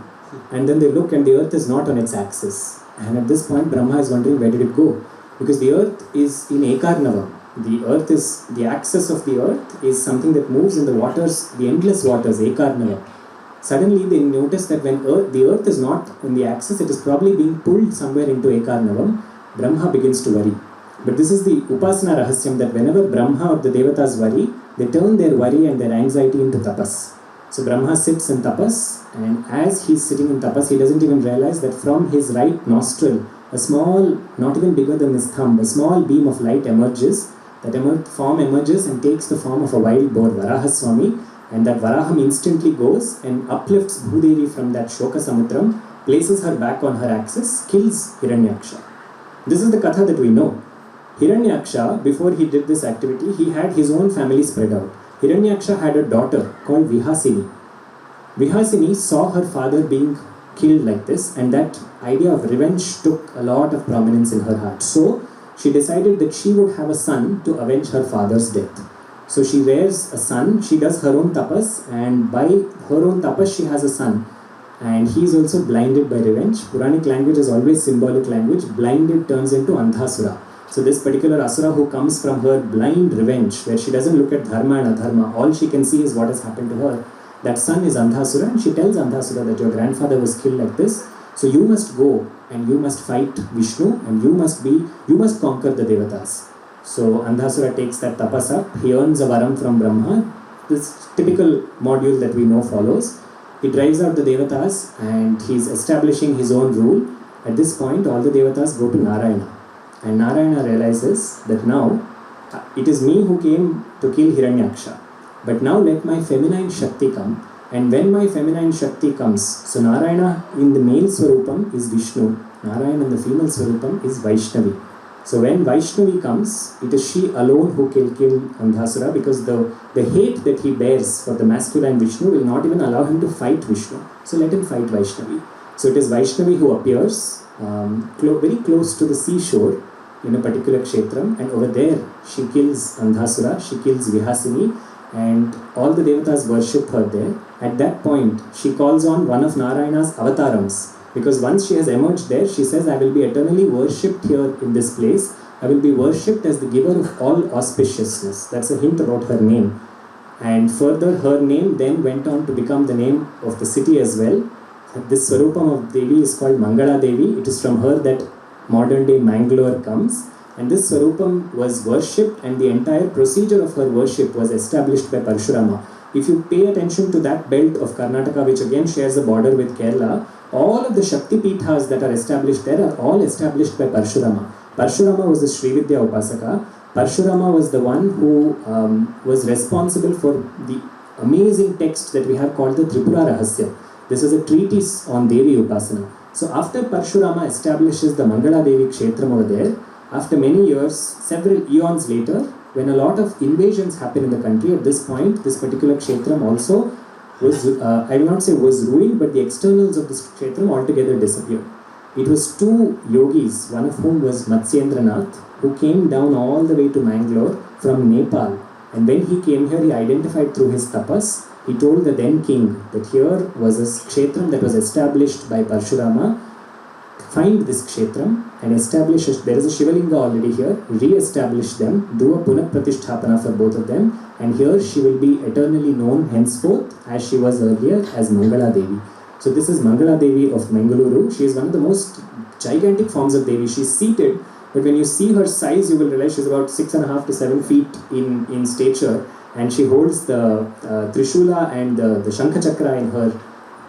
And then they look and the earth is not on its axis. And at this point, Brahma is wondering, where did it go? Because the earth is in Ekarnavam. The earth is, the axis of the earth is something that moves in the waters, the endless waters, Ekarnavam. Suddenly they notice that when the earth is not in the axis, it is probably being pulled somewhere into Ekarnavam. Brahma begins to worry. But this is the Upasana Rahasyam, that whenever Brahma or the Devatas worry, they turn their worry and their anxiety into tapas. So Brahma sits in tapas, and as he's sitting in tapas, he doesn't even realize that from his right nostril, a small, not even bigger than his thumb, a small beam of light emerges. That form emerges and takes the form of a wild boar, Varahaswami, and that Varaham instantly goes and uplifts Bhudevi from that Shoka Samudram, places her back on her axis, kills Hiranyaksha. This is the katha that we know. Hiranyaksha, before he did this activity, he had his own family spread out. Hiranyaksha had a daughter called Vihasini. Vihasini saw her father being killed like this, and that idea of revenge took a lot of prominence in her heart. So she decided that she would have a son to avenge her father's death. So she rears a son, she does her own tapas, and by her own tapas she has a son. And he is also blinded by revenge. Puranic language is always symbolic language. Blinded turns into Andhasura. So this particular Asura who comes from her blind revenge, where she doesn't look at dharma and adharma, all she can see is what has happened to her. That son is Andhasura, and she tells Andhasura that your grandfather was killed like this, so you must go and you must fight Vishnu and you must conquer the Devatas. So Andhasura takes that tapas up, he earns a varam from Brahma. This typical module that we know follows. He drives out the Devatas and he's establishing his own rule. At this point, all the Devatas go to Narayana. And Narayana realizes that now, it is me who came to kill Hiranyaksha. But now let my feminine Shakti come. And when my feminine Shakti comes, so Narayana in the male Swarupam is Vishnu. Narayana in the female Swarupam is Vaishnavi. So when Vaishnavi comes, it is she alone who can kill Andhasura, because the hate that he bears for the masculine Vishnu will not even allow him to fight Vishnu. So let him fight Vaishnavi. So it is Vaishnavi who appears very close to the seashore in a particular kshetram, and over there she kills Andhasura, she kills Vihasini, and all the Devatas worship her there. At that point, she calls on one of Narayana's avatarams, because once she has emerged there, she says, I will be eternally worshipped here in this place. I will be worshipped as the giver of all auspiciousness. That's a hint about her name. And further, her name then went on to become the name of the city as well. This Swarupam of Devi is called Mangala Devi. It is from her that modern day Mangalore comes. And this Swarupam was worshipped, and the entire procedure of her worship was established by Parshurama. If you pay attention to that belt of Karnataka, which again shares a border with Kerala, all of the Shakti Pithas that are established there are all established by Parshurama. Parshurama was the Srividya Upasaka. Parshurama was the one who was responsible for the amazing text that we have called the Tripura Rahasya. This is a treatise on Devi Upasana. So after Parshurama establishes the Mangala Devi Kshetram over there, after many years, several eons later, when a lot of invasions happen in the country, at this point, this particular Kshetram also was, I will not say was ruined, but the externals of this Kshetram altogether disappeared. It was two yogis, one of whom was Matsyendranath, who came down all the way to Mangalore from Nepal. And when he came here, he identified through his tapas. He told the then king that here was a Kshetram that was established by Parshurama. Find this Kshetram and establish, there is a Shivalinga already here, re-establish them, do a Punat Pratisthapana for both of them, and here she will be eternally known henceforth as she was earlier as Mangala Devi. So this is Mangala Devi of Mangaluru. She is one of the most gigantic forms of Devi. She is seated, but when you see her size, you will realize she is about 6.5 to 7 feet in stature, and she holds the Trishula and the Shankha Chakra in her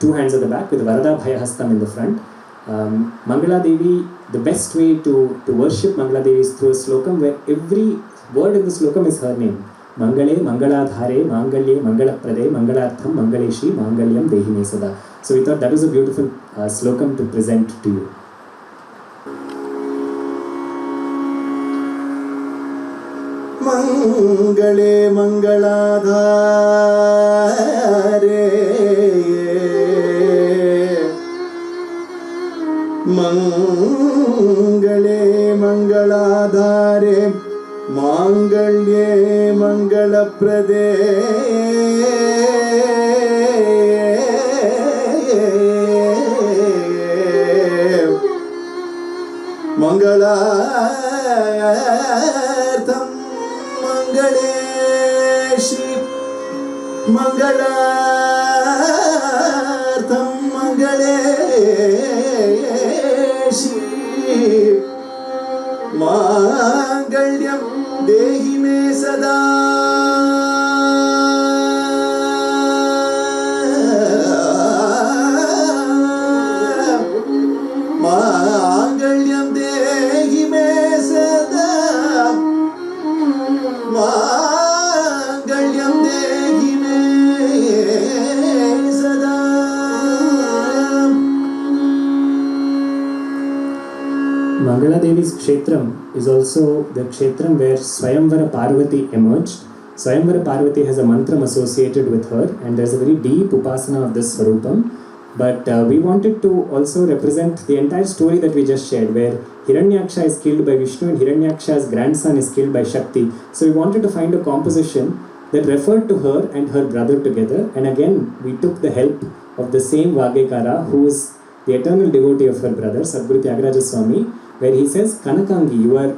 two hands at the back with the Varada Bhayahastam in the front. Mangala Devi, the best way to worship Mangala Devi is through a slokam where every word in the slokam is her name. Mangale, Mangaladhare, Mangalye, Mangalaprade, Mangalartham, Mangaleshi, Mangalyam, Dehime Sada. So we thought that was a beautiful slokam to present to you. Mangale, Mangaladhare, Mangale Mangaladhare Mangalye Mangalaprade Mangalartham Mangaleshi Mangalartham Mangaleshi Mangalyam Dehime Sada Mangalyam Dehime Sada Mangalyam Dehime Sada. Mangala Devi's Kshetram is also the Kshetram where Swayamvara Parvati emerged. Swayamvara Parvati has a mantram associated with her, and there's a very deep upasana of this Swarupam. But we wanted to also represent the entire story that we just shared, where Hiranyaksha is killed by Vishnu and Hiranyaksha's grandson is killed by Shakti. So we wanted to find a composition that referred to her and her brother together. And again, we took the help of the same Vagekara, who is the eternal devotee of her brother, Sadguru Tyagaraja Swami, where he says, Kanakangi, you are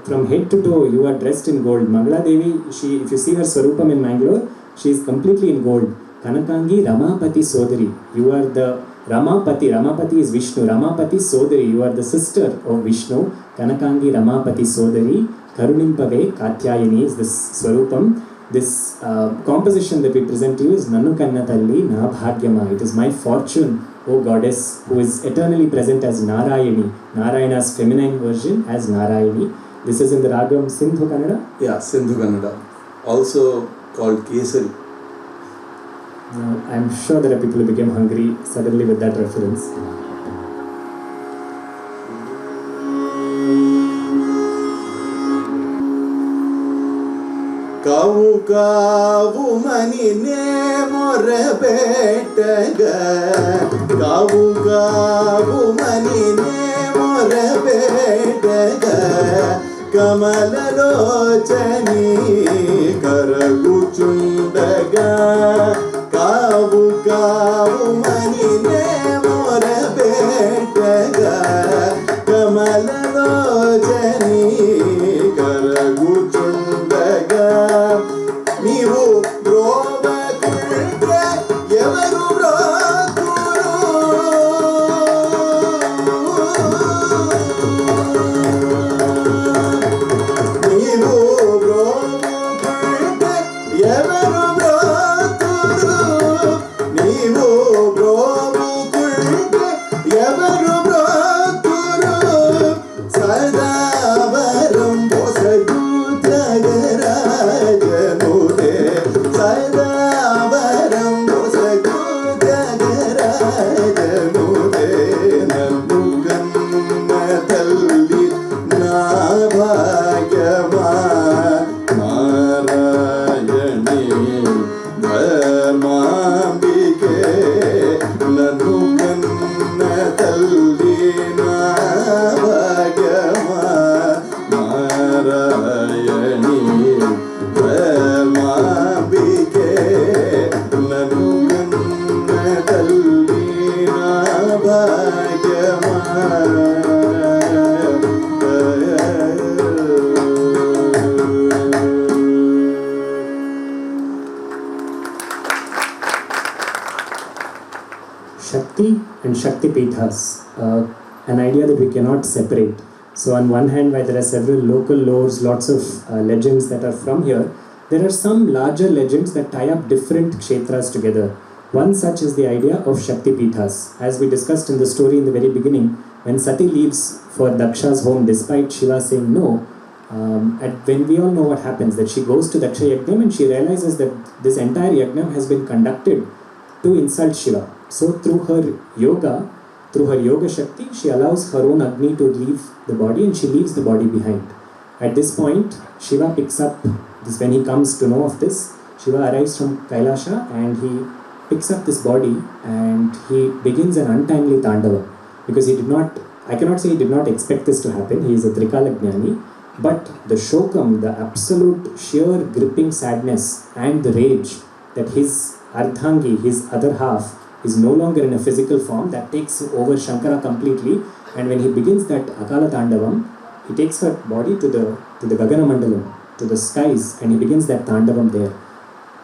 from head to toe, you are dressed in gold. Mangala Devi, if you see her Swarupam in Mangalore, she is completely in gold. Kanakangi Ramapati Sodari, you are the Ramapati is Vishnu. Ramapati Sodari, you are the sister of Vishnu. Kanakangi Ramapati Sodari, Karunimpave Katyayani is this Swarupam. This composition that we present to you is Nannu Kannatalli Na Bhagyama. It is my fortune, O goddess, who is eternally present as Narayani. Narayana's feminine version as Narayani. This is in the Ragam Sindhu Kannada? Yeah, Sindhu Kannada. Also called Kesari. I'm sure there are people who became hungry suddenly with that reference. Kavu kavu mani ne more betaga. Kavu kavu mani ne more betaga. Kamala lochani karagu chundaga. Kavu kavu mani ne more betaga. Kamala lochani karagu chundaga. Nivu brova kultre evaru braturu. Nivu brova kultre evaru braturu. Nivu brova kultre evaru braturu. Sadasivam posagu Jagarajanude. Sadasivam posagu Jagarajanude. Nannu Kannatalli Na Bhagyama. Narayani Dharmambike. Nannu Kannatalli Na Bhagyama. Narayani Dharmambike. Nannu Kannatalli Na Bhagyama. Shakti and Shakti Pithas, an idea that we cannot separate. So on one hand, while there are several local lores, lots of legends that are from here, there are some larger legends that tie up different kshetras together. One such is the idea of Shakti Pithas. As we discussed in the story in the very beginning, when Sati leaves for Daksha's home despite Shiva saying no, when we all know what happens, that she goes to Daksha Yajnam and she realizes that this entire Yajnam has been conducted to insult Shiva. So through her yoga Shakti, she allows her own Agni to leave the body and she leaves the body behind. At this point, Shiva picks up this. When he comes to know of this, Shiva arrives from Kailasha and he picks up this body and he begins an untimely Tandava. Because I cannot say he did not expect this to happen, he is a Trikala Jnani, but the Shokam, the absolute sheer gripping sadness and the rage that his Ardhangi, his other half, is no longer in a physical form, that takes over Shankara completely. And when he begins that Akala Tandavam, he takes her body to the Gagana Mandalam, to the skies, and he begins that Tandavam there.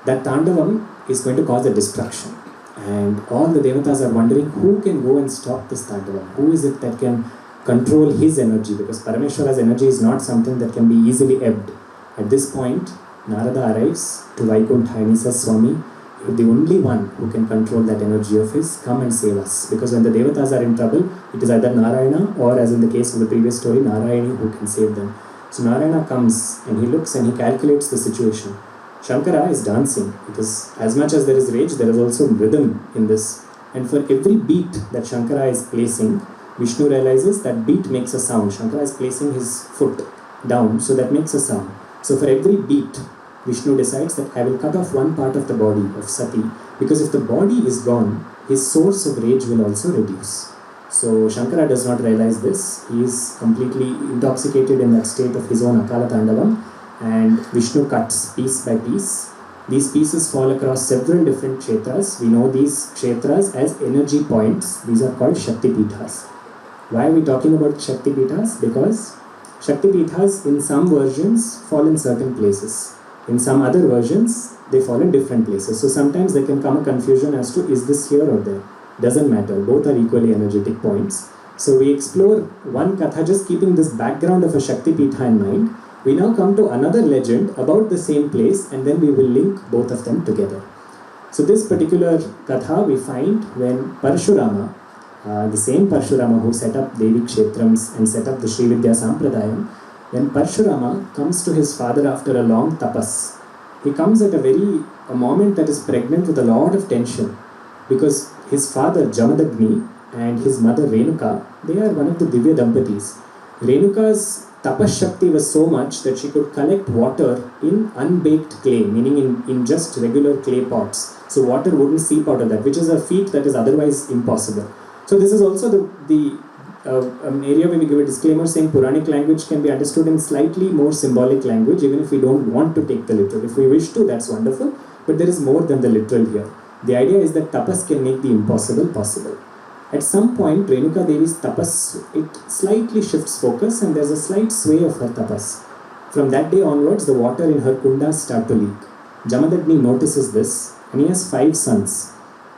That Tandavam is going to cause a destruction. And all the Devatas are wondering who can go and stop this Tandavam? Who is it that can control his energy? Because Parameshwara's energy is not something that can be easily ebbed. At this point, Narada arrives to Vaikuntha and he says, Swami, you're the only one who can control that energy of his. Come and save us. Because when the Devatas are in trouble, it is either Narayana or, as in the case of the previous story, Narayani who can save them. So Narayana comes and he looks and he calculates the situation. Shankara is dancing because as much as there is rage, there is also rhythm in this. And for every beat that Shankara is placing, Vishnu realizes that beat makes a sound. Shankara is placing his foot down, so that makes a sound. So for every beat, Vishnu decides that I will cut off one part of the body of Sati, because if the body is gone, his source of rage will also reduce. So Shankara does not realize this. He is completely intoxicated in that state of his own Akala Tandavam, and Vishnu cuts piece by piece. These pieces fall across several different kshetras. We know these kshetras as energy points. These are called Shakti Pithas. Why are we talking about Shakti Pithas? Because Shakti Pithas in some versions fall in certain places. In some other versions, they fall in different places. So sometimes there can come a confusion as to is this here or there. Doesn't matter, both are equally energetic points. So we explore one Katha just keeping this background of a Shakti Pitha in mind. We now come to another legend about the same place and then we will link both of them together. So this particular Katha we find when Parashurama, the same Parashurama who set up Devi Kshetrams and set up the Sri Vidya Sampradayam, when Parashurama comes to his father after a long tapas, he comes at a moment that is pregnant with a lot of tension because his father Jamadagni and his mother Renuka, they are one of the Divya Dampatis. Renuka's tapas shakti was so much that she could collect water in unbaked clay, meaning in just regular clay pots. So water wouldn't seep out of that, which is a feat that is otherwise impossible. So this is also an area where we give a disclaimer saying Puranic language can be understood in slightly more symbolic language, even if we don't want to take the literal. If we wish to, that's wonderful, but there is more than the literal here. The idea is that tapas can make the impossible possible. At some point, Renuka Devi's tapas, it slightly shifts focus and there's a slight sway of her tapas. From that day onwards, the water in her kundas start to leak. Jamadagni notices this and he has 5 sons.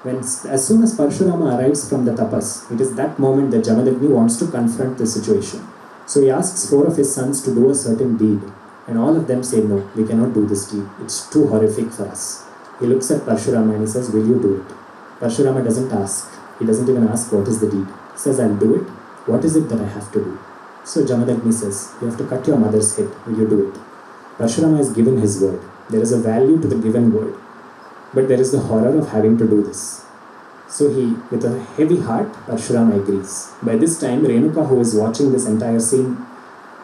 As soon as Parashurama arrives from the tapas, it is that moment that Jamadagni wants to confront the situation. So he asks 4 of his sons to do a certain deed and all of them say no, we cannot do this deed. It's too horrific for us. He looks at Parashurama and he says, will you do it? Parashurama doesn't ask. He doesn't even ask what is the deed. He says, I'll do it. What is it that I have to do? So Jamadagni says, you have to cut your mother's head. Will you do it? Parashurama has given his word. There is a value to the given word. But there is the horror of having to do this. So he, with a heavy heart, Parashurama agrees. By this time, Renuka, who is watching this entire scene,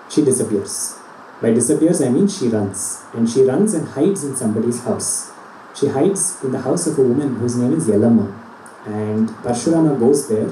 she disappears. By disappears, I mean she runs. And she runs and hides in somebody's house. She hides in the house of a woman whose name is Yellamma. And Parashurama goes there,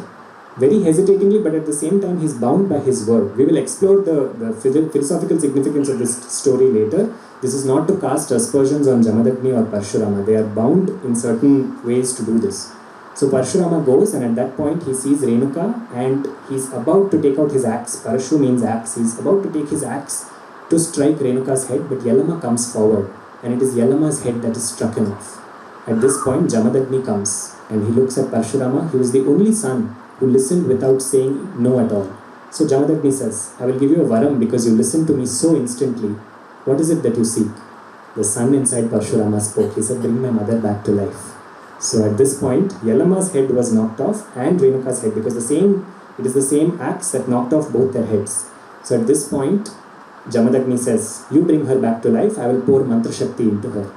very hesitatingly, but at the same time he's bound by his word. We will explore the philosophical significance of this story later. This is not to cast aspersions on Jamadagni or Parashurama. They are bound in certain ways to do this. So Parashurama goes and at that point he sees Renuka and he's about to take out his axe. Parashu means axe. He's about to take his axe to strike Renuka's head, but Yellamma comes forward and it is Yellamma's head that is struck off. At this point Jamadagni comes and he looks at Parashurama. He was the only son who listened without saying no at all. So Jamadagni says, I will give you a varam because you listened to me so instantly. What is it that you seek? The son inside Parashurama spoke. He said, bring my mother back to life. So at this point, Yellamma's head was knocked off and Renuka's head because it is the same axe that knocked off both their heads. So at this point, Jamadagni says, you bring her back to life, I will pour mantra shakti into her.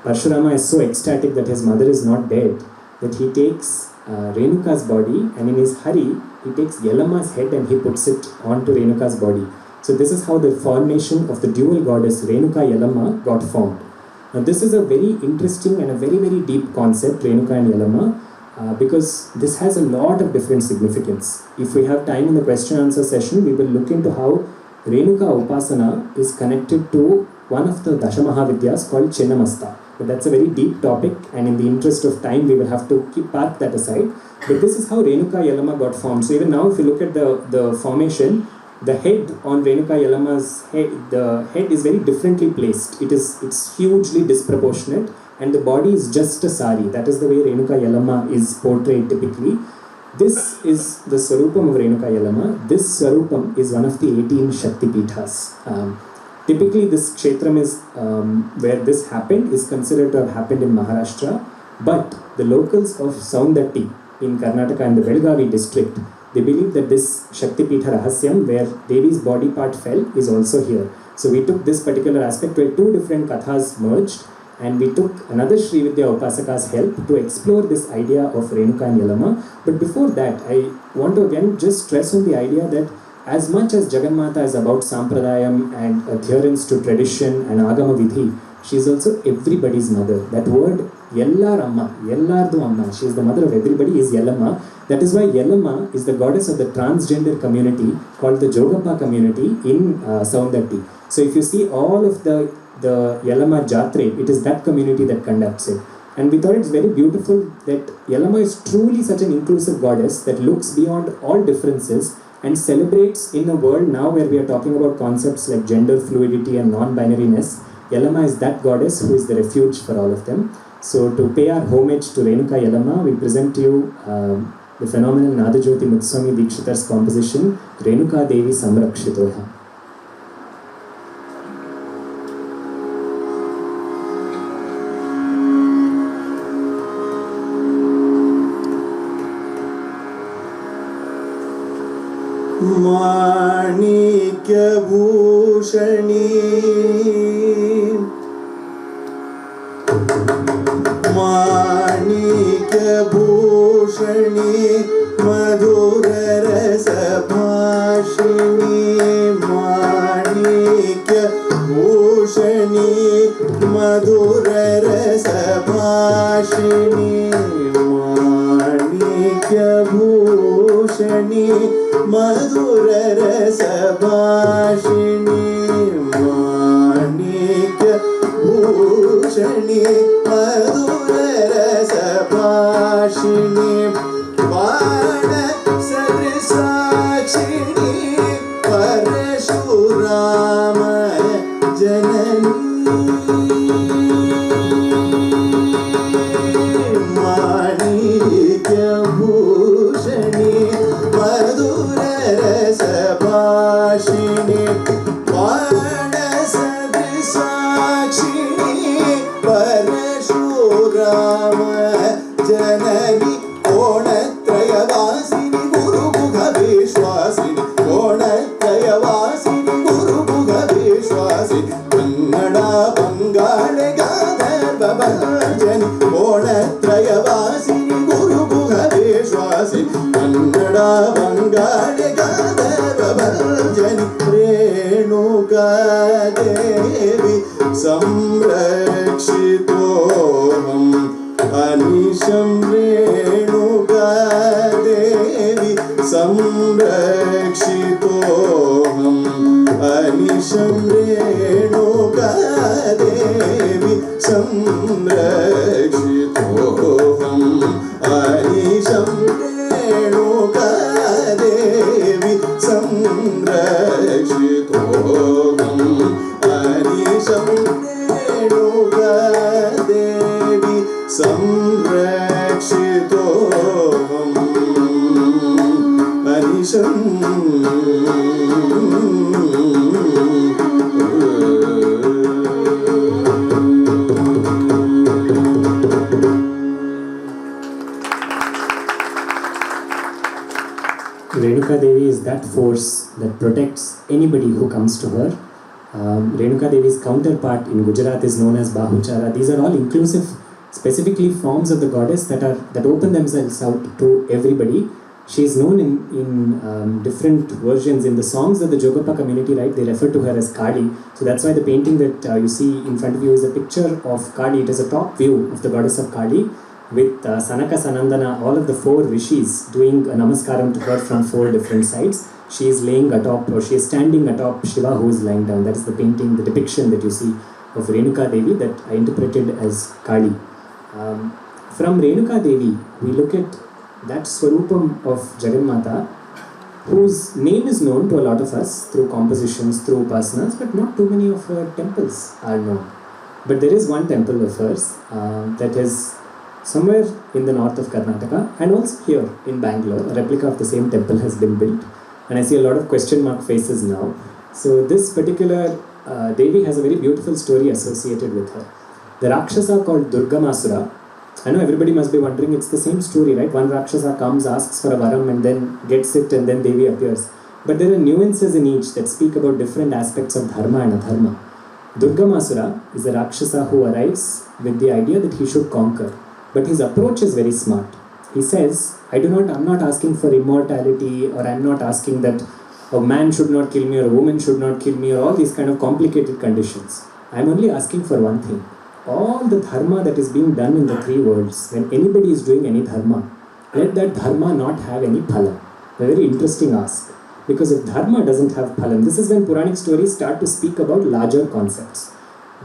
Parashurama is so ecstatic that his mother is not dead that he takes Renuka's body and in his hurry, he takes Yellamma's head and he puts it onto Renuka's body. So this is how the formation of the dual goddess Renuka Yellamma got formed. Now this is a very interesting and a very, very deep concept, Renuka and Yellamma, because this has a lot of different significance. If we have time in the question answer session, we will look into how Renuka Upasana is connected to one of the Dashamahavidyas called Chinnamasta. But that's a very deep topic and in the interest of time we will have to park that aside. But this is how Renuka Yellamma got formed. So even now if you look at the formation, the head on Renuka Yellamma's head, the head is very differently placed. It's hugely disproportionate and the body is just a sari. That is the way Renuka Yellamma is portrayed typically. This is the Swarupam of Renuka Yellamma. This Swarupam is one of the 18 Shakti Pithas. Typically this kshetram is where this happened is considered to have happened in Maharashtra, but the locals of Saundatti in Karnataka and the Belgavi district, they believe that this Shakti Pitha Rahasyam where Devi's body part fell is also here. So we took this particular aspect where 2 different kathas merged and we took another Sri Vidya Upasaka's help to explore this idea of Renuka and Yellamma. But before that, I want to again just stress on the idea that as much as Jagannatha is about Sampradayam and adherence to tradition and Agama Vidhi, she is also everybody's mother. That word Yellar Amma, Yellardu Amma, she is the mother of everybody, is Yellamma. That is why Yellamma is the goddess of the transgender community called the Jogappa community in Saundatti. So if you see all of the Yellamma Jatre, it is that community that conducts it. And we thought it's very beautiful that Yellamma is truly such an inclusive goddess that looks beyond all differences and celebrates in a world now where we are talking about concepts like gender fluidity and non-binariness. Yellamma is that goddess who is the refuge for all of them. So to pay our homage to Renuka Yellamma, we present to you the phenomenal Nadajyoti Mutswami Dikshitar's composition, Renuka Devi Samrakshitoha. Manikya Bhushani Manikya Bhushani Madhura Rasa Bhashini Manikya Bhushani Madhura Rasa Bhashini Manikya Bhushani Madhura Rasa Bhashini Manikya Bhushani Madhura Rasa Bhashini Vana Sadasakshini Parashurama Janani Manikya Bhushani Madhura Rasa Bhashini Vana Sadasakshini Parashurama Janani Konatrayavasini Guru Mukha Vishwasini Konatrayavasini Guru Mukha Vishwasini Kannada Bangale Gadharva Bhajani Konatrayavasini Guru Mukha Vishwasini Kannada Bangale Gadharva Bhajani Renuka Devi Samrakshitoham Anisham Renuka Devi Samrakshitoham Anisham Renuka Devi Samrakshitoham Anisham Renuka Devi Samrakshitoham Anisham Renuka Devi Samrakshitoham Anisham Renuka Devi is that force that protects anybody who comes to her. Renuka Devi's counterpart in Gujarat is known as Bahuchara. These are all inclusive, specifically forms of the goddess that open themselves out to everybody. She is known in different versions. In the songs that the Jogappa community write, they refer to her as Kali. So that's why the painting that you see in front of you is a picture of Kali. It is a top view of the goddess of Kali, with Sanaka Sanandana, all of the 4 rishis doing a namaskaram to her from 4 different sides. She is laying atop, or she is standing atop Shiva, who is lying down. That is the painting, the depiction that you see of Renuka Devi that I interpreted as Kali. From Renuka Devi, we look at that Swarupam of Jagannatha, whose name is known to a lot of us through compositions, through upasanas, but not too many of her temples are known. But there is one temple of hers that is somewhere in the north of Karnataka, and also here in Bangalore. A replica of the same temple has been built, and I see a lot of question mark faces now. So this particular Devi has a very beautiful story associated with her. The Rakshasa called Durgamasura, I know everybody must be wondering, it's the same story, right? One Rakshasa comes, asks for a varam, and then gets it, and then Devi appears. But there are nuances in each that speak about different aspects of dharma and adharma. Durgamasura is a Rakshasa who arrives with the idea that he should conquer. But his approach is very smart. He says, I'm not asking for immortality, or I'm not asking that a man should not kill me or a woman should not kill me, or all these kind of complicated conditions. I'm only asking for one thing. All the dharma that is being done in the 3 worlds, when anybody is doing any dharma, let that dharma not have any phalam. A very interesting ask. Because if dharma doesn't have phalam, this is when Puranic stories start to speak about larger concepts.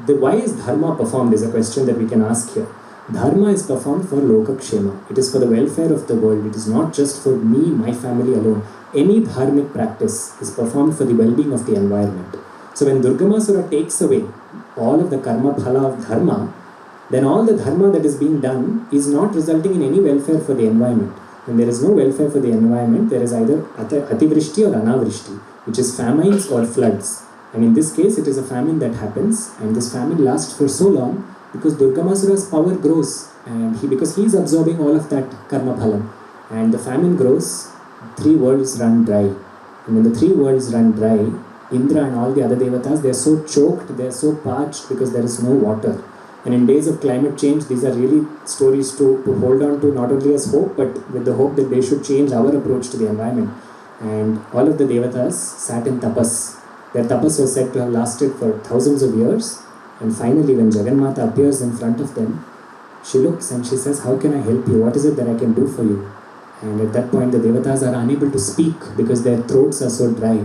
Why is dharma performed is a question that we can ask here. Dharma is performed for Lokakshema. It is for the welfare of the world. It is not just for me, my family alone. Any dharmic practice is performed for the well-being of the environment. So when Durgamasura takes away all of the karma phala of dharma, then all the dharma that is being done is not resulting in any welfare for the environment. When there is no welfare for the environment, there is either ativrishti or anavrishti, which is famines or floods. And in this case, it is a famine that happens, and this famine lasts for so long because Durgamasura's power grows, and because he is absorbing all of that karma phalam. And the famine grows, 3 worlds run dry. And when the 3 worlds run dry, Indra and all the other devatas, they are so choked, they are so parched because there is no water. And in days of climate change, these are really stories to hold on to, not only as hope, but with the hope that they should change our approach to the environment. And all of the devatas sat in tapas. Their tapas was said to have lasted for thousands of years. And finally, when Jagannatha appears in front of them, she looks and she says, "How can I help you? What is it that I can do for you?" And at that point, the devatas are unable to speak because their throats are so dry.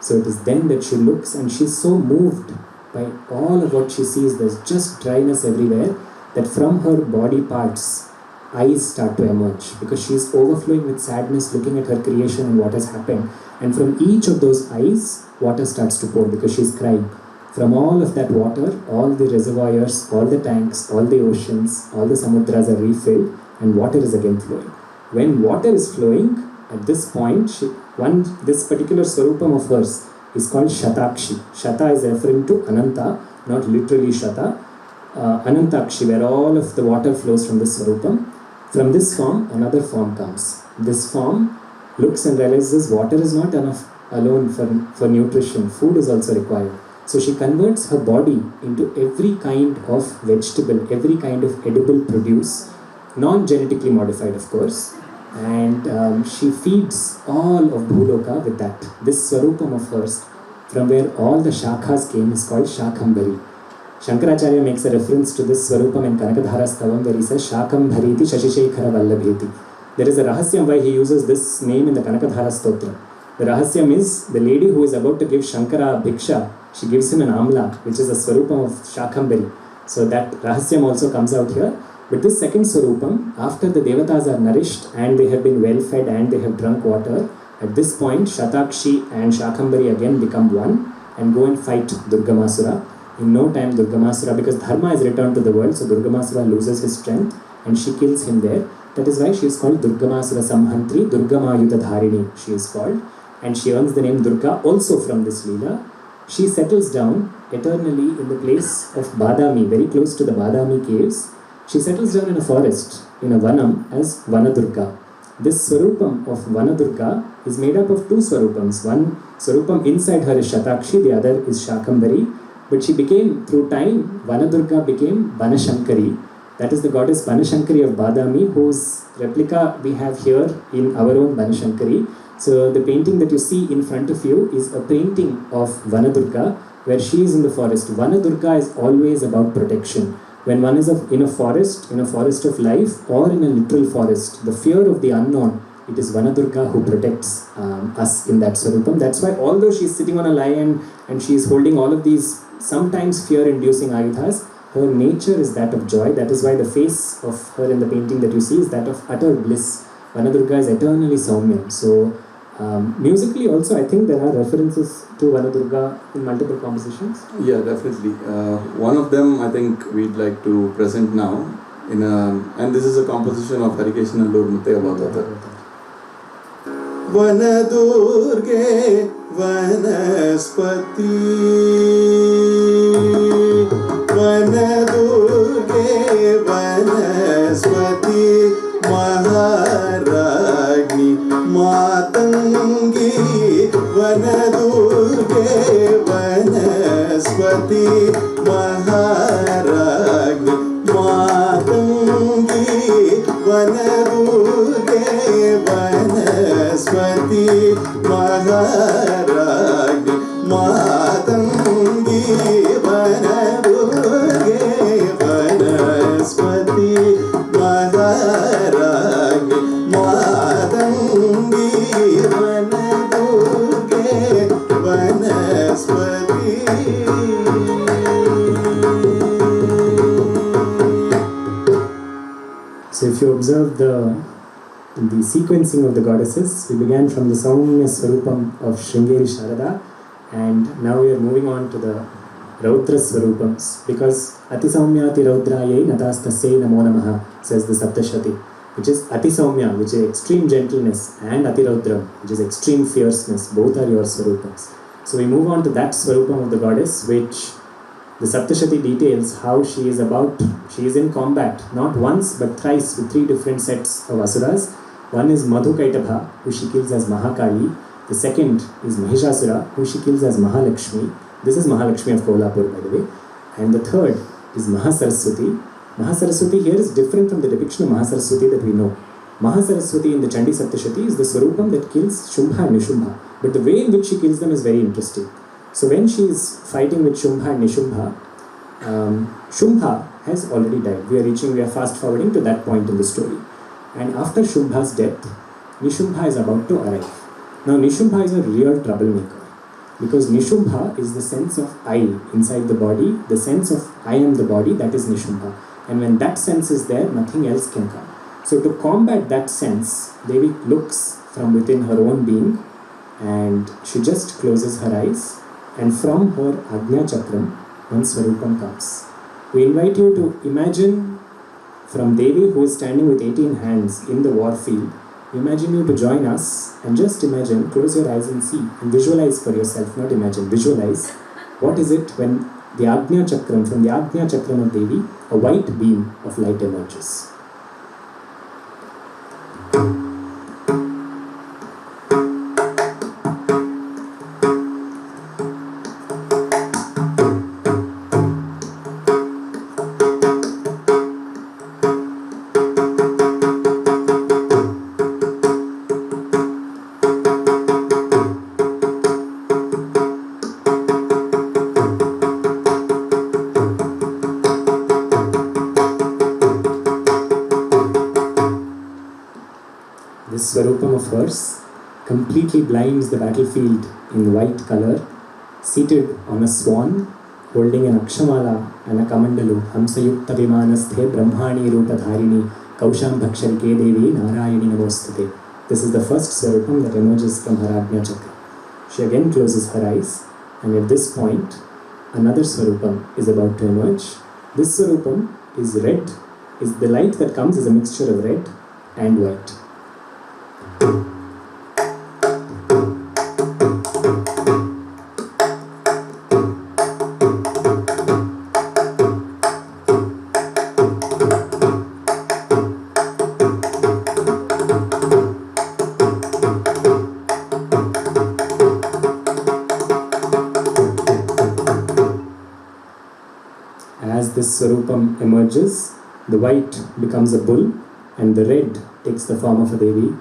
So it is then that she looks and she's so moved by all of what she sees. There's just dryness everywhere, that from her body parts, eyes start to emerge because she's overflowing with sadness looking at her creation and what has happened. And from each of those eyes, water starts to pour because she's crying. From all of that water, all the reservoirs, all the tanks, all the oceans, all the samudras are refilled and water is again flowing. When water is flowing, at this point, this particular swarupam of hers is called Shatakshi. Shata is referring to Ananta, not literally Shata. Anantakshi, where all of the water flows from this swarupam. From this form, another form comes. This form looks and realizes water is not enough alone for nutrition. Food is also required. So she converts her body into every kind of vegetable, every kind of edible produce, non-genetically modified of course. And she feeds all of Bhuloka with that. This Swarupam of hers, from where all the Shakhas came, is called Shakambhari. Shankaracharya makes a reference to this Swarupam in Kanakadhara Stavam where he says Shakambhariti Shashishekhara Vallabheti. There is a rahasyam why he uses this name in the Kanakadhara Stotra. The rahasyam is the lady who is about to give Shankara Bhiksha, she gives him an amla, which is a Swarupam of Shakambhari. So that rahasyam also comes out here. But this second Swarupam, after the Devatas are nourished and they have been well fed and they have drunk water, at this point Shatakshi and Shakambhari again become one and go and fight Durgamasura. In no time Durgamasura, because Dharma is returned to the world, so Durgamasura loses his strength and she kills him there. That is why she is called Durgamasura Samhantri, Durgamayuta Dharini she is called. And she earns the name Durga also from this Leela. She settles down eternally in the place of Badami, very close to the Badami caves. She settles down in a forest, in a Vanam, as Vanadurga. This Swarupam of Vanadurga is made up of 2 Swarupams. One Swarupam inside her is Shatakshi, the other is Shakambhari. But she became, through time, Vanadurga became Vanashankari. That is the goddess Vanashankari of Badami, whose replica we have here in our own Vanashankari. So the painting that you see in front of you is a painting of Vanadurga, where she is in the forest. Vanadurga is always about protection. When one is in a forest of life, or in a literal forest, the fear of the unknown, it is Vanadurga who protects us in that Swarupam. That's why although she is sitting on a lion and she is holding all of these sometimes fear-inducing ayudhas, her nature is that of joy. That is why the face of her in the painting that you see is that of utter bliss. Vanadurga is eternally Saumya. So musically also, I think there are references to Vanadurga in multiple compositions. Yeah, definitely. One of them I think we'd like to present now, and this is a composition of Harikeshan Allur Muttaya Bhavata. Vanadurge Vanaspati Vanadurge Vanaspati Maharagni Matangi Vanadurge Vanaspati Maharagni Matangi Vanadurge Vanaspati Maharagni Matangi Vanadurge Vanaspati Maharagni Matangi Vanadurge Vanaspati So if you observe the sequencing of the goddesses, we began from the Saumya Swarupam of Sringeri Sharada, and now we are moving on to the Raudra Swarupams, because Ati Saumyati Raudraye Natastasye Namo Namaha, says the Saptashati, which is Ati Saumya, which is extreme gentleness, and Ati Raudram, which is extreme fierceness. Both are your Swarupams. So we move on to that Swarupam of the goddess, which the Saptashati details how she is in combat, not once but thrice, with 3 different sets of Asuras. One is Madhukaitabha, who she kills as Mahakali. The second is Mahishasura, who she kills as Mahalakshmi. This is Mahalakshmi of Kolhapur, by the way. And the third is Mahasaraswati. Mahasaraswati here is different from the depiction of Mahasaraswati that we know. Mahasaraswati in the Chandi Saptashati is the Swarupam that kills Shumbha and Nishumbha. But the way in which she kills them is very interesting. So when she is fighting with Shumbha and Nishumbha, Shumbha has already died. We are fast forwarding to that point in the story. And after Shumbha's death, Nishumbha is about to arrive. Now Nishumbha is a real troublemaker, because Nishumbha is the sense of I inside the body, the sense of I am the body, that is Nishumbha. And when that sense is there, nothing else can come. So to combat that sense, Devi looks from within her own being, and she just closes her eyes, and from her Ajna Chakram, one Swarupam comes. We invite you to imagine from Devi, who is standing with 18 hands in the war field. We imagine you to join us, and just imagine, close your eyes and see, and visualize for yourself, not imagine, visualize. What is it when the Ajna Chakram, from the Ajna Chakram of Devi, a white beam of light emerges. This Swarupam of hers completely blinds the battlefield in white color, seated on a swan, holding an Akshamala and a Kamandalu, Hamsayukta Vimanasthe Brahmani Rupadharini Kaushambhaksharike Devi Narayani Namostate. This is the first Swarupam that emerges from her Ajna Chakra. She again closes her eyes, and at this point, another Swarupam is about to emerge. This Swarupam is red, is the light that comes is a mixture of red and white. As this Swarupam emerges, the white becomes a bull and the red takes the form of a Devi.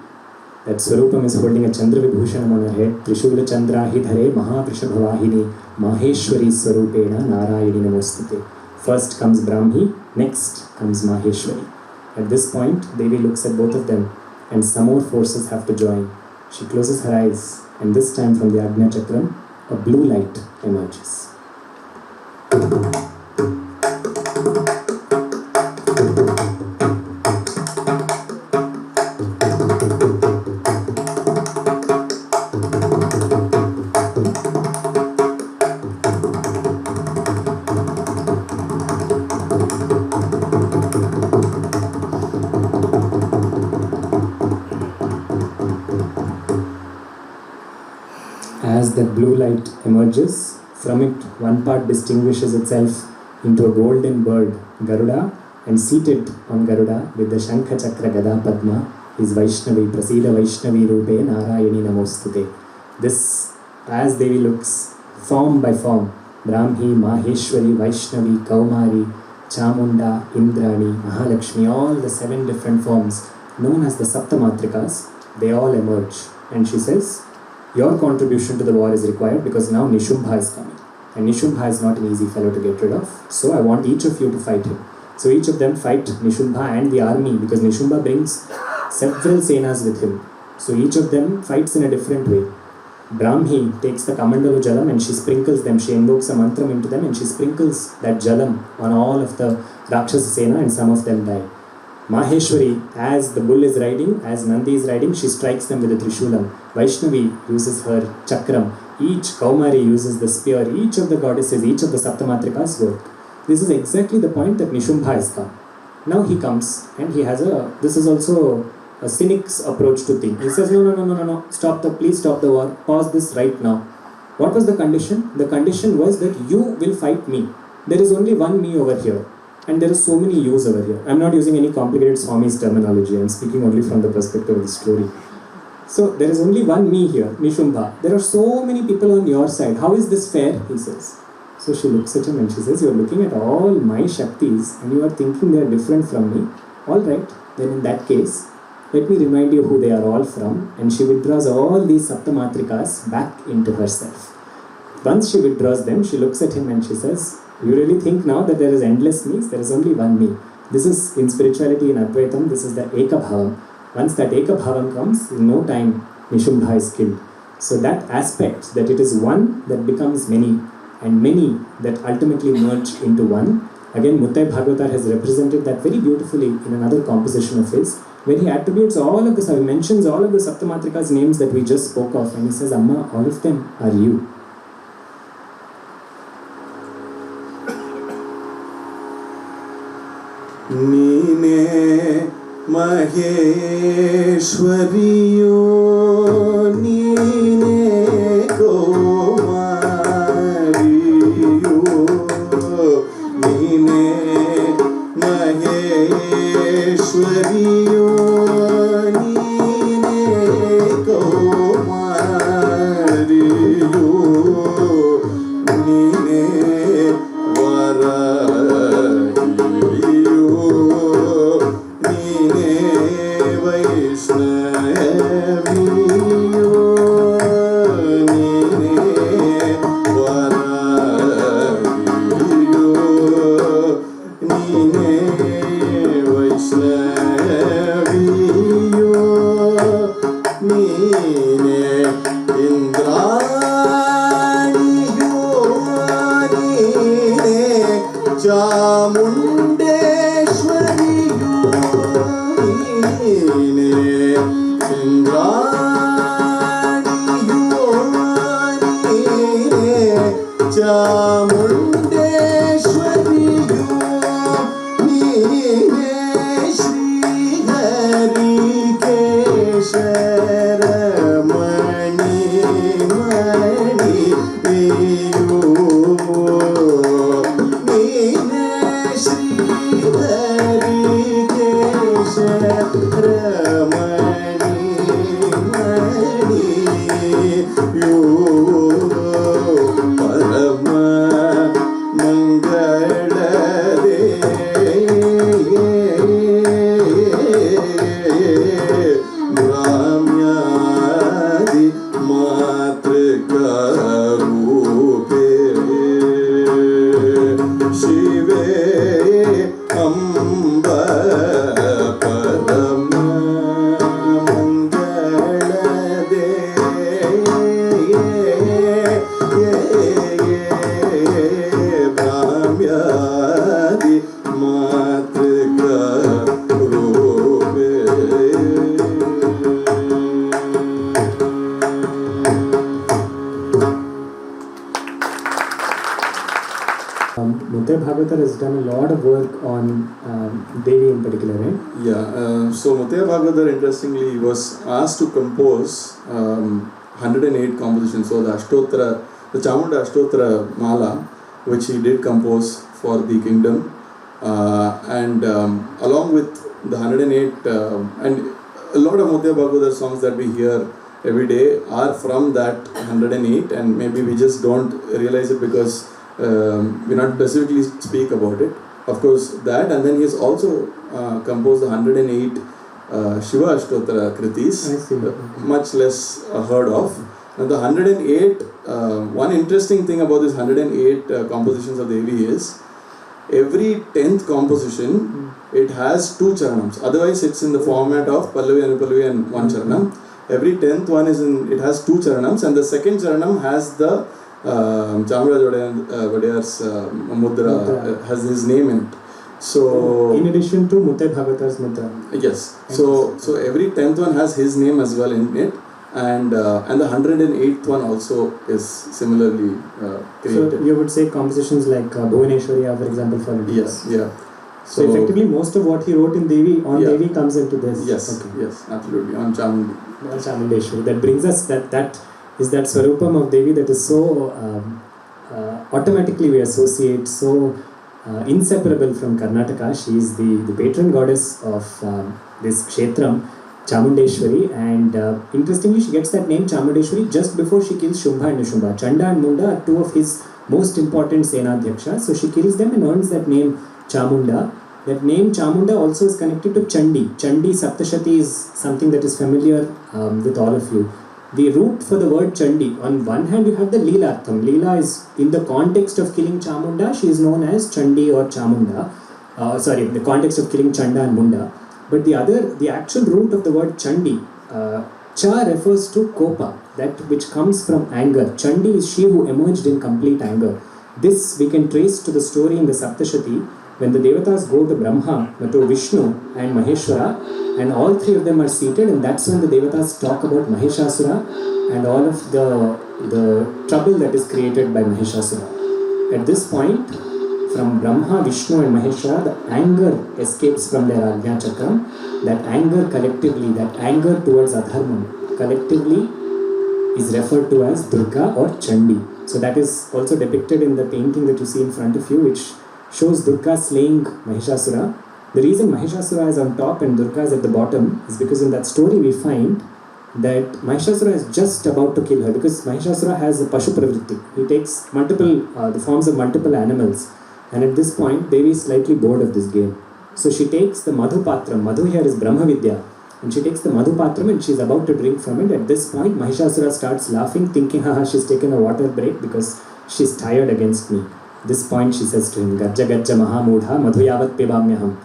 That Swarupam is holding a Chandra Vibhushanam on her head. Trishula Chandra Hidhare Mahavrishabhavahini Maheshwari Swarupena Narayani Namostate. First comes Brahmi, next comes Maheshwari. At this point, Devi looks at both of them, and some more forces have to join. She closes her eyes, and this time from the Ajna Chakram, a blue light emerges. As that blue light emerges, from it one part distinguishes itself into a golden bird, Garuda, and seated on Garuda with the Shankha Chakra Gada Padma is Vaishnavi, Prasida Vaishnavi Rupe Narayani Namostate. This, as Devi looks, form by form, Brahmi, Maheshwari, Vaishnavi, Kaumari, Chamunda, Indrani, Mahalakshmi, all the 7 different forms known as the Saptamatrikas, they all emerge. And she says, your contribution to the war is required because now Nishumbha is coming. And Nishumbha is not an easy fellow to get rid of. So I want each of you to fight him. So each of them fight Nishumbha and the army, because Nishumbha brings several senas with him. So each of them fights in a different way. Brahmi takes the Kamandalu Jalam and she sprinkles them. She invokes a mantram into them and she sprinkles that Jalam on all of the Rakshasa Sena, and some of them die. Maheshwari, as the bull is riding, as Nandi is riding, she strikes them with a Trishulam. Vaishnavi uses her Chakram. Each Kaumari uses the spear. Each of the goddesses, each of the Saptamatrikas work. This is exactly the point that Nishumbha has come. Now he comes and he has this is also a cynic's approach to things. He says, no, please stop the war, pause this right now. What was the condition? The condition was that you will fight me. There is only one me over here. And there are so many yous over here. I'm not using any complicated Swami's terminology. I'm speaking only from the perspective of the story. So there is only one me here, Nishumbha. There are so many people on your side. How is this fair? He says. So she looks at him and she says, you're looking at all my Shaktis and you are thinking they are different from me. Alright, then in that case, let me remind you who they are all from. And she withdraws all these Saptamatrikas back into herself. Once she withdraws them, she looks at him and she says, you really think now that there is endless me's? There is only one me. This is in spirituality in Advaitam, this is the Eka Bhavam. Once that Eka Bhavam comes, in no time, Nishumbha is killed. So that aspect, that it is one that becomes many, and many that ultimately merge into one. Again, Muttai Bhagavatar has represented that very beautifully in another composition of his, where he attributes all of this, he mentions all of the Saptamatrika's names that we just spoke of, and he says, Amma, all of them are you. Nine Maheshwariyo Nine Kaumariyo Nine Maheshwariyo Nine Kaumariyo Nine Bhagavatar has done a lot of work on Devi in particular, right? Yeah, so Mutaya Bhagavatar, interestingly, was asked to compose 108 compositions. So the Ashtottara, the Chamunda Ashtottara Mala, which he did compose for the kingdom, and along with the 108, and a lot of Mutaya Bhagavatar songs that we hear every day are from that 108, and maybe we just don't realize it because we not specifically speak about it. Of course, that, and then he has also composed the 108 Shiva Ashtottara Kritis, much less heard of. And the 108, one interesting thing about this 108 compositions of Devi is, every 10th composition, it has 2 charanams. Otherwise, it's in the format of Pallavi, Anupallavi and 1 charanam. Every 10th one is it has 2 charanams, and the second charanam has the Chamaraj Vadiyar's mudra, has his name in it. So in addition to Mutai Bhagavatar's Mudra. yes, so every 10th one has his name as well in it, and the 108th one also is similarly created. So you would say compositions like Bhuvaneshwariya, for example, for it. Yes, yeah. So effectively, most of what he wrote in Devi Devi comes into this. Yes, okay. yes, absolutely, on Chamundi. On Chamundeshwari. That brings us that is that Swarupam of Devi that is so automatically we associate, so inseparable from Karnataka. She is the patron goddess of this Kshetram, Chamundeshwari, and interestingly she gets that name Chamundeshwari just before she kills Shumbha and Nishumba. Chanda and Munda are two of his most important Senadhyakshas, so she kills them and earns that name Chamunda. That name Chamunda also is connected to Chandi. Chandi Saptashati is something that is familiar with all of you. The root for the word Chandi, on one hand you have the Leela Artham. Leela is in the context of killing Chamunda, she is known as Chandi or Chamunda. In the context of killing Chanda and Munda. But the actual root of the word Chandi, Cha refers to Kopa, that which comes from anger. Chandi is she who emerged in complete anger. This we can trace to the story in the Saptashati, when the Devatas go to Brahma, to Vishnu and Maheshwara, and all three of them are seated, and that's when the Devatas talk about Mahishasura and all of the trouble that is created by Mahishasura. At this point, from Brahma, Vishnu and Maheshwara, the anger escapes from their Ajna Chakram. That anger collectively, that anger towards Adharmam, collectively is referred to as Durga or Chandi. So that is also depicted in the painting that you see in front of you, which shows Durga slaying Mahishasura. The reason Mahishasura is on top and Durga is at the bottom is because in that story we find that Mahishasura is just about to kill her, because Mahishasura has a Pashu Pravritti. He takes the forms of multiple animals, and at this point Devi is slightly bored of this game. So she takes the Madhu Patram. Madhu here is Brahma Vidya, and she takes the Madhu Patram and she is about to drink from it. At this point Mahishasura starts laughing, thinking haha, she's taken a water break because she's tired against me. This point she says to him, Gajja Gajja Mahamudha Madhu Yavat Pebamyaham.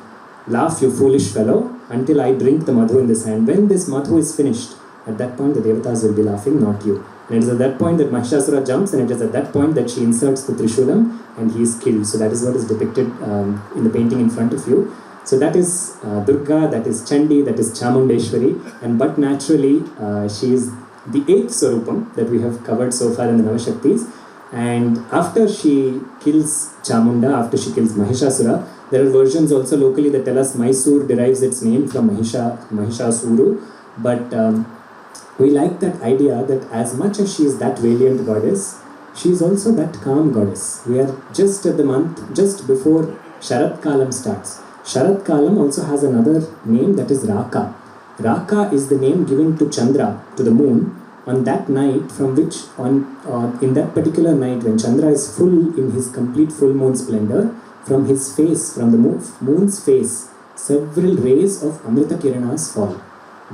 Laugh, you foolish fellow, until I drink the Madhu in this hand. When this Madhu is finished, at that point the Devatas will be laughing, not you. And it is at that point that Mahishasura jumps, and it is at that point that she inserts the Trishulam and he is killed. So that is what is depicted in the painting in front of you. So that is Durga, that is Chandi, that is Chamundeshwari, and but naturally she is the 8th Swarupam that we have covered so far in the Navashaktis. And after she kills Chamunda, after she kills Mahishasura, there are versions also locally that tell us Mysore derives its name from Mahishasuru. But we like that idea that as much as she is that valiant goddess, she is also that calm goddess. We are just at the month, just before Sharat Kalam starts. Sharat Kalam also has another name, that is Raka. Raka is the name given to Chandra, to the moon, on that night, from which in that particular night when Chandra is full in his complete full moon splendor, from his face, from the moon's face, several rays of Amrita Kiranas fall.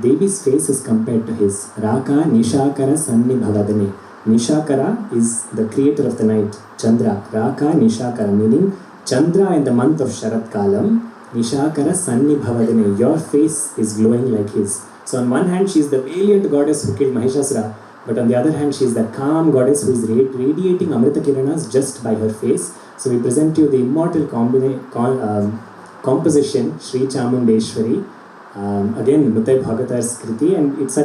Devi's face is compared to his. Raka Nishakara Sanni Bhavadane. Nishakara is the creator of the night, Chandra. Raka Nishakara, meaning Chandra in the month of Sharat Kalam, Nishakara Sanni Bhavadane. Your face is glowing like his. So on one hand she is the valiant goddess who killed Mahishasura, but on the other hand she is the calm goddess who is radiating Amrita Kiranas just by her face. So we present you the immortal composition Sri Chamundeshwari, again Mutai Bhagavatar's Kriti, and it's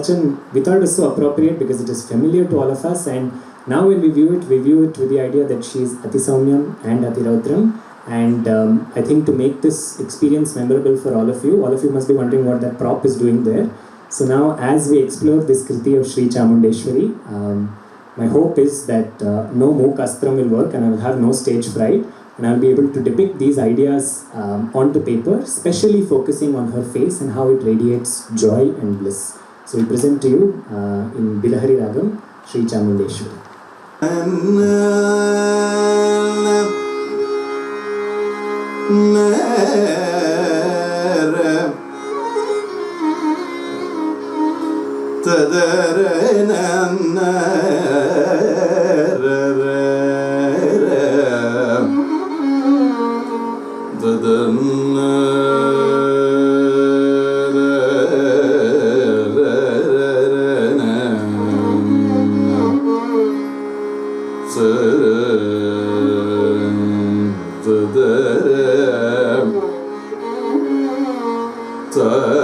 we thought it was so appropriate because it is familiar to all of us, and now when we view it with the idea that she is Ati Saumyam and Ati Rautram. And I think to make this experience memorable for all of you must be wondering what that prop is doing there. So now as we explore this Kriti of Sri Chamundeshwari, my hope is that no Mook Astram will work and I will have no stage fright, and I will be able to depict these ideas onto paper, especially focusing on her face and how it radiates joy and bliss. So we present to you in Bilahari Ragam, Sri Chamundeshwari. Shakti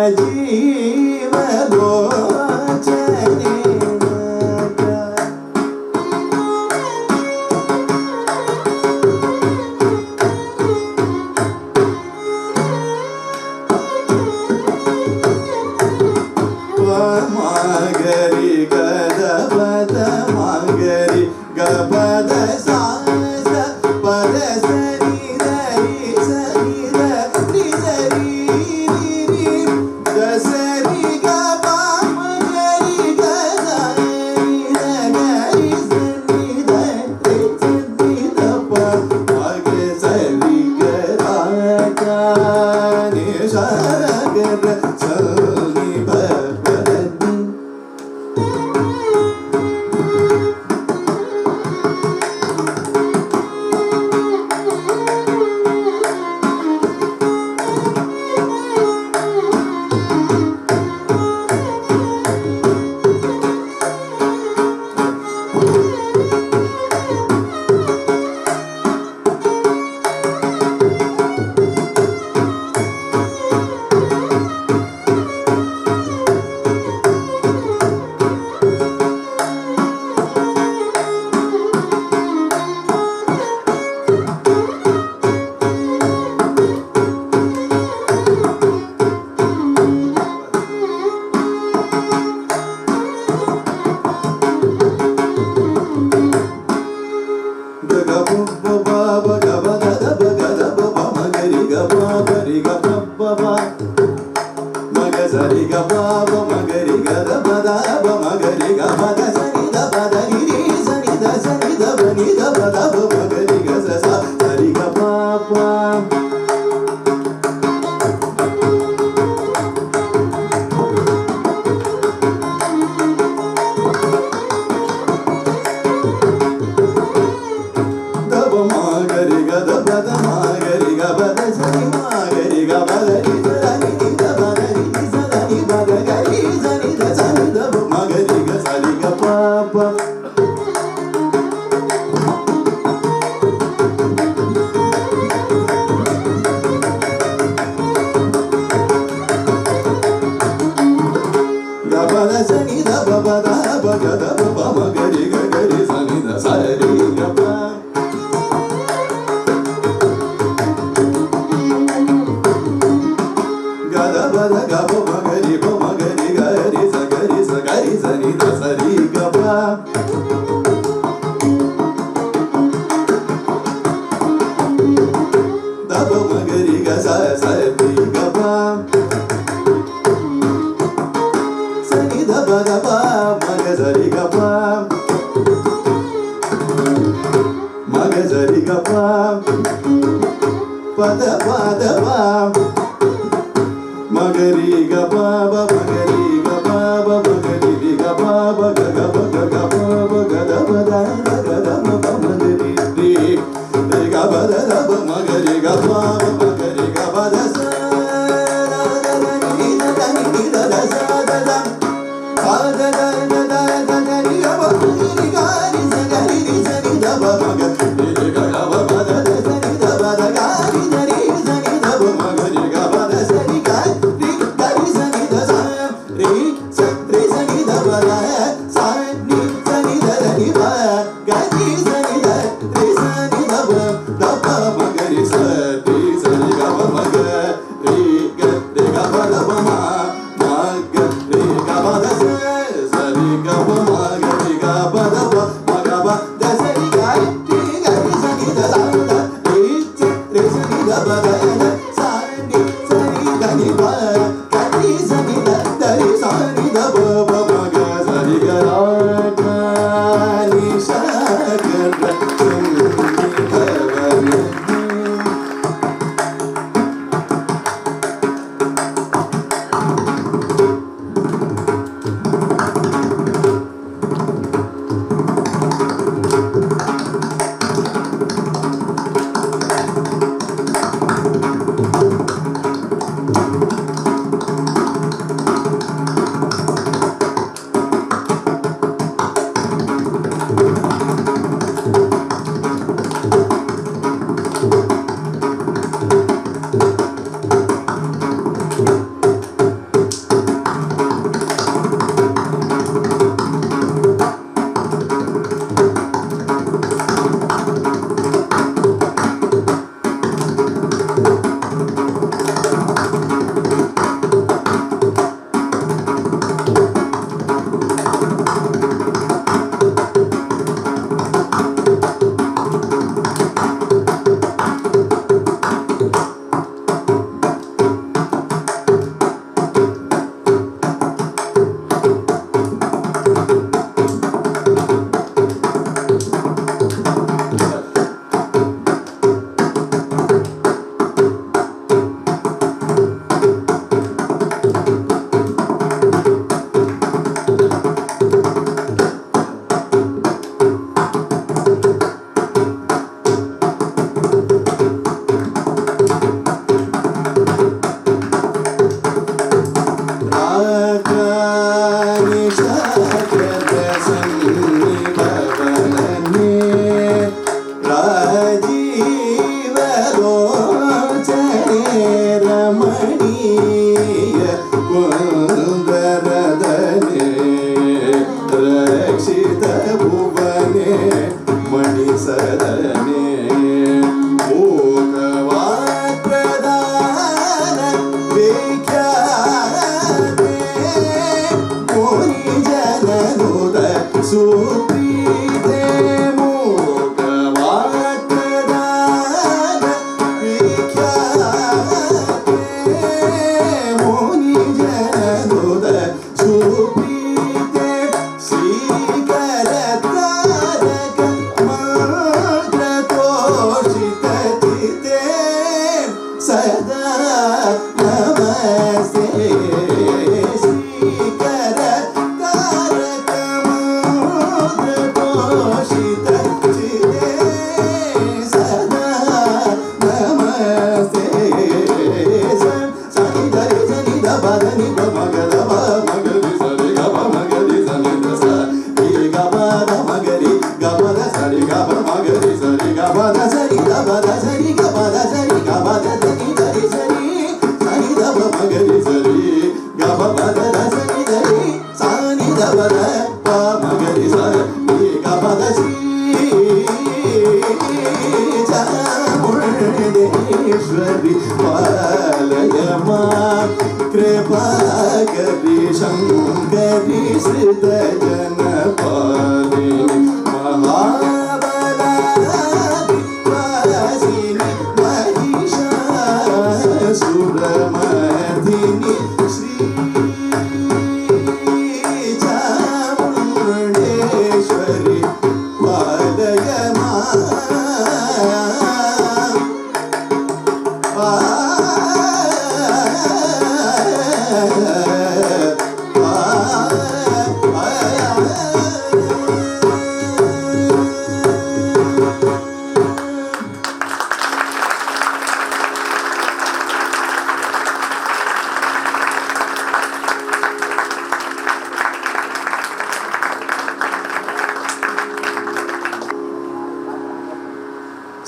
Ga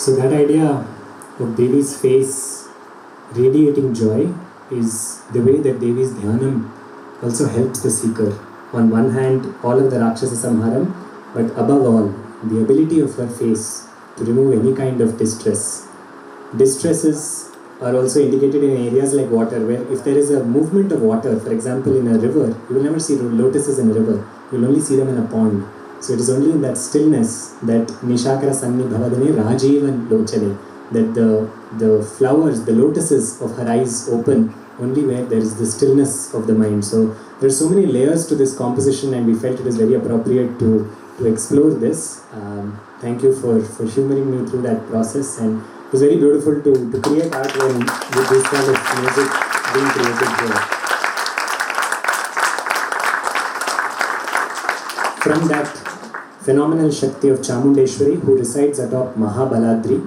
So that idea of Devi's face radiating joy is the way that Devi's Dhyanam also helps the seeker. On one hand, all of the Rakshasa Samharam, but above all, the ability of her face to remove any kind of distress. Distresses are also indicated in areas like water, where if there is a movement of water, for example in a river, you will never see lotuses in a river, you will only see them in a pond. So it is only in that stillness that Nishakara Sanni Bhavadane Rajivan Lochane, that the flowers, the lotuses of her eyes open only where there is the stillness of the mind. So there are so many layers to this composition, and we felt it was very appropriate to explore this. Thank you for humoring me through that process, and it was very beautiful to create art with this kind of music being created here. From that phenomenal Shakti of Chamundeshwari, who resides atop Mahabaladri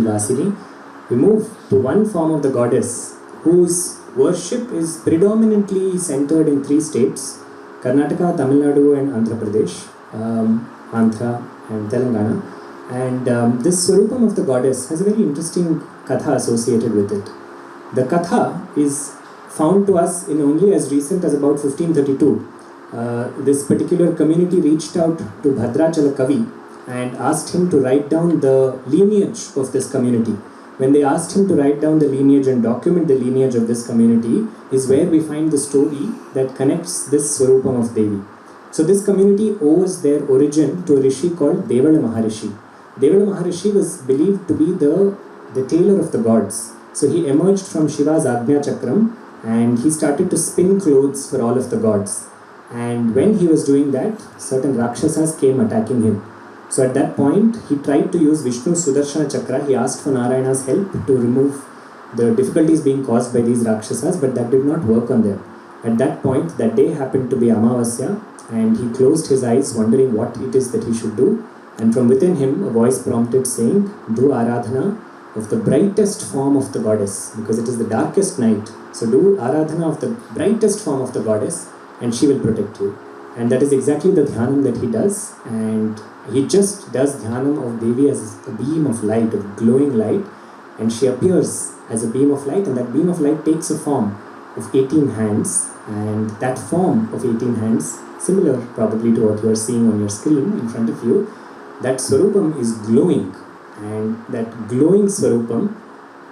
Vasini, we move to one form of the goddess whose worship is predominantly centered in 3 states: Karnataka, Tamil Nadu and Andhra Pradesh, Andhra and Telangana. And this Swarupam of the goddess has a very interesting katha associated with it. The katha is found to us in only as recent as about 1532. This particular community reached out to Bhadrachala Kavi and asked him to write down the lineage of this community. When they asked him to write down the lineage and document the lineage of this community is where we find the story that connects this Swarupam of Devi. So this community owes their origin to a rishi called Devala Maharishi. Devala Maharishi was believed to be the tailor of the gods. So he emerged from Shiva's Agnya Chakram and he started to spin clothes for all of the gods. And when he was doing that, certain Rakshasas came attacking him. So at that point, he tried to use Vishnu's Sudarshana Chakra. He asked for Narayana's help to remove the difficulties being caused by these Rakshasas, but that did not work on them. At that point, that day happened to be Amavasya, and he closed his eyes wondering what it is that he should do. And from within him, a voice prompted saying, do Aradhana of the brightest form of the goddess, because it is the darkest night. So do Aradhana of the brightest form of the goddess, and she will protect you. And that is exactly the Dhyanam that he does. And he just does Dhyanam of Devi as a beam of light, of glowing light. And she appears as a beam of light, and that beam of light takes a form of 18 hands. And that form of 18 hands, similar probably to what you are seeing on your screen in front of you, that Swarupam is glowing. And that glowing Swarupam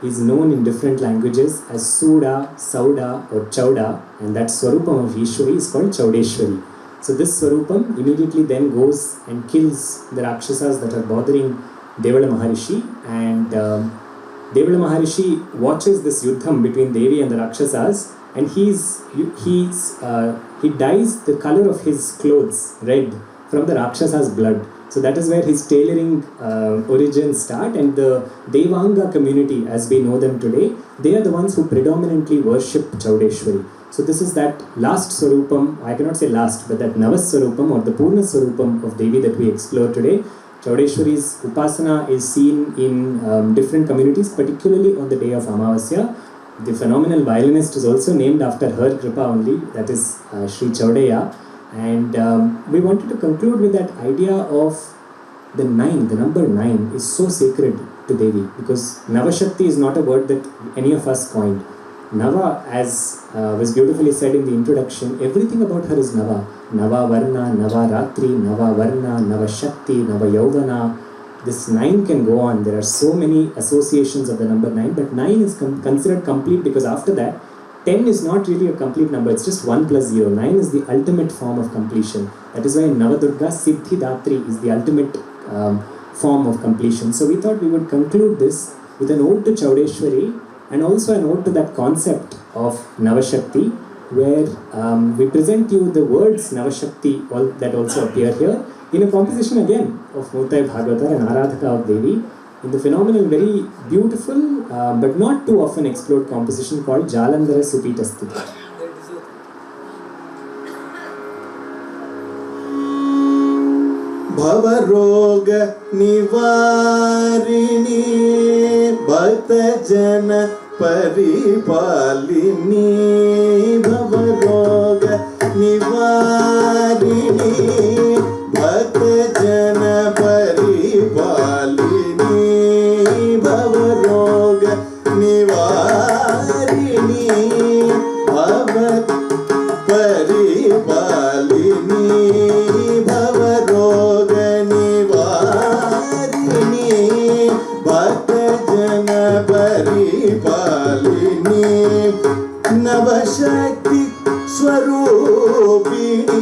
is known in different languages as Suda, Sauda or Chauda, and that Swarupam of Ishwari is called Chaudeshwari. So this Swarupam immediately then goes and kills the Rakshasas that are bothering Devala Maharishi, and Devala Maharishi watches this Yuddham between Devi and the Rakshasas, and he dyes the color of his clothes red from the Rakshasas' blood. So that is where his tailoring origins start, and the Devanga community as we know them today, they are the ones who predominantly worship Chaudeshwari. So this is that last Swarupam, I cannot say last, but that Navas Swarupam or the Purna Swarupam of Devi that we explore today. Chaudeshwari's Upasana is seen in different communities, particularly on the day of Amavasya. the phenomenal violinist is also named after her Kripa only, that is Sri Chaudeya. And we wanted to conclude with that idea of the 9, the number 9 is so sacred to Devi, because Navashakti is not a word that any of us coined. Nava, as was beautifully said in the introduction, everything about her is Nava. Nava Varna, Nava Ratri, Nava Varna, Nava Shakti, Nava Yauvana. This 9 can go on. There are so many associations of the number 9, but 9 is considered complete because after that, 10 is not really a complete number, it's just 1 plus 0. 9 is the ultimate form of completion. That is why Navadurga Siddhi Datri is the ultimate form of completion. So we thought we would conclude this with an ode to Chaudeshwari and also an ode to that concept of Navashakti, where we present you the words Navashakti that also appear here in a composition again of Mutai Bhagavatar and Aradhaka of Devi, in the phenomenal, very beautiful but not too often explored composition called Jalandhara Supitastiti. भवरोग निवारिणी भक्त जन परिपालिनी भवरोग निवारिणी भक्त जन परिपालिनी भवरोग निवारिणी भक्त परिपालिनी भवरोग निवारिणी भक्त जन परिपालिनी नवशक्ति स्वरूपिणी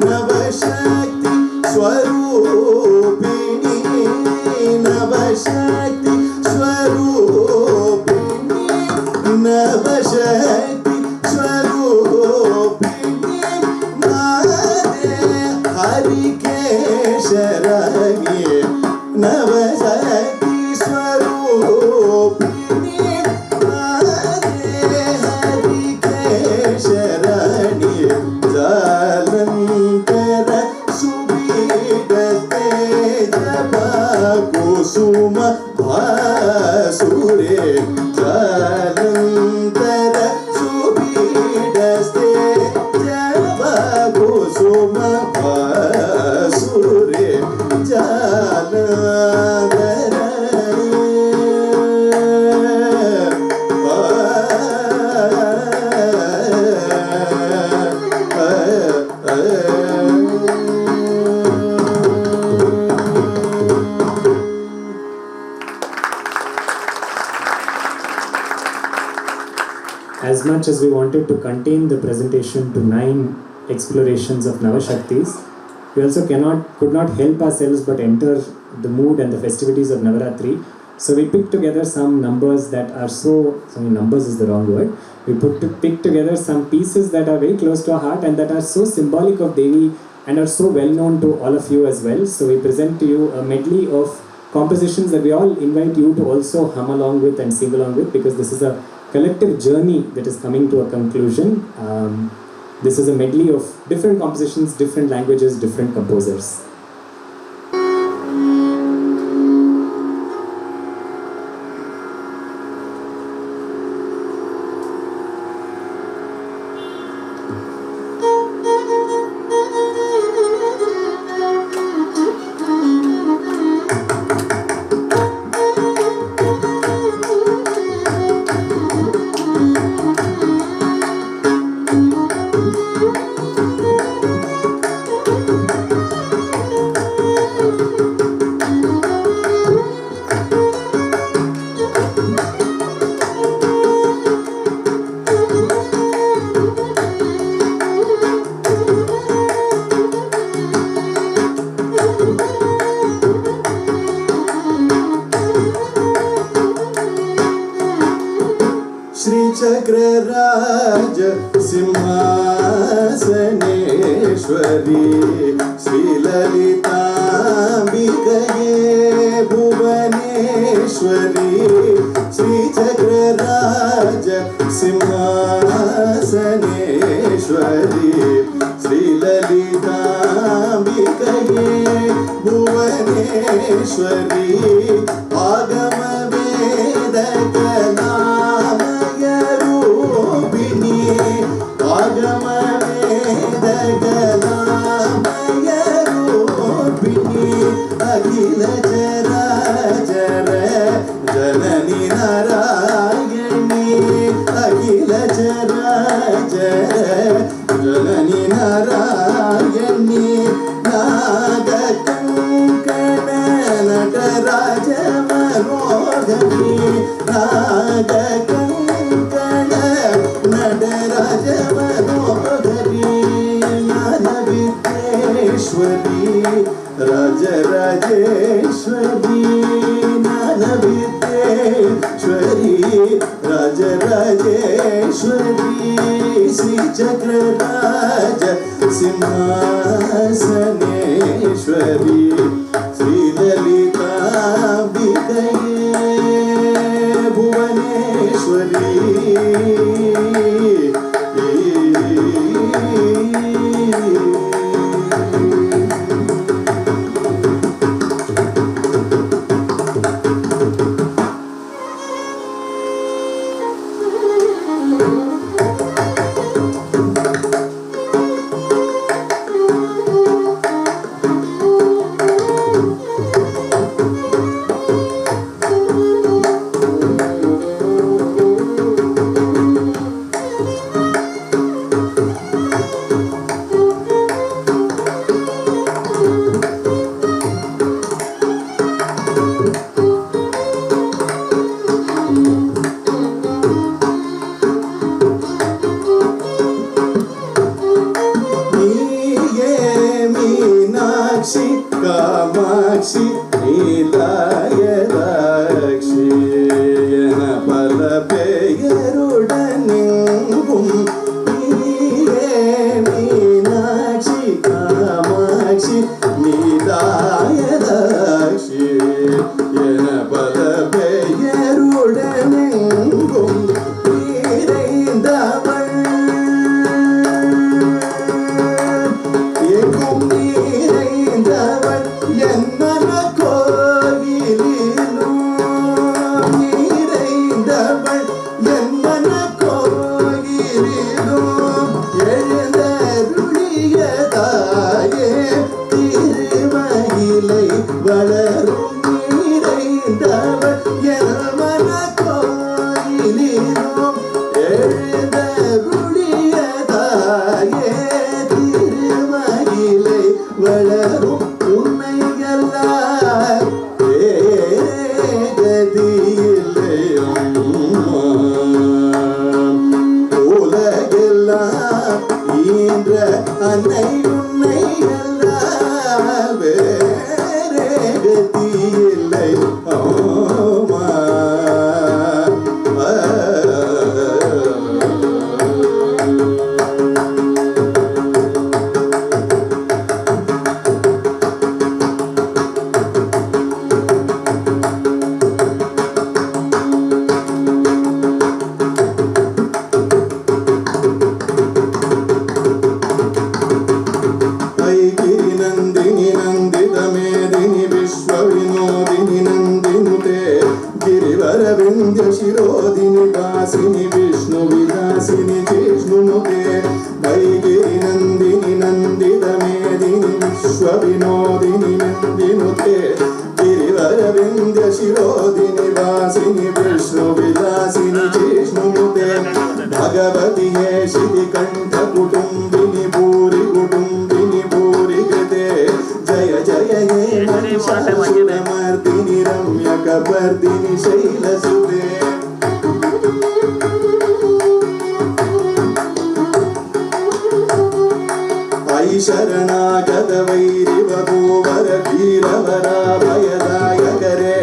नवशक्ति स्वरूपिणी नवशक्ति स्वरूपिणी नवशक्ति स्वरूपिणी नादे हरि के शरण्ये नवशक्ति स्वरूपिणी नादे हरि के शरण्ये जालंकर सुबीडते जपा कुसुम भासुरे जालंकर सुबीडते जपा कुसुम भासुरे जालंकर As much as we wanted to contain the presentation to 9 explorations of Navashaktis, we also could not help ourselves but enter the mood and the festivities of Navaratri. So we picked together some numbers that are numbers is the wrong word. We picked together some pieces that are very close to our heart and that are so symbolic of Devi and are so well known to all of you as well. So we present to you a medley of compositions that we all invite you to also hum along with and sing along with, because this is a collective journey that is coming to a conclusion. This is a medley of different compositions, different languages, different composers. Chakraraj Simhasaneshwari श्रीललिताम्बिकये Bhuvaneshwari श्रीचक्रराज Simhasaneshwari श्रीललिताम्बिकये Bhuvaneshwari आगम वेद कलामय रूपिणी आगम वेद कलामय रूपिणी अखिल चराचर जननी नारायणी अखिल चराचर जननी नारायणी नागकंकण नटराज मनोहरी नागकंकण नटराज मनोहरी ज्ञानविद्येश्वरी राजराजेश्वरी ज्ञानविद्येश्वरी राजराजेश्वरी श्रीचक्रराज सिंहासनेश्वरी श्रीललिताम्बिकये भुवनेश्वरी कामाक्षि नीलायदाक्षि पलपेयरुडनिंगुम मीनाक्षि कामाक्षि नीलायदाक्षि पलपेयरुडनिंगुम शरणागत वैरि वधूवर वीरवरा भयदायकरे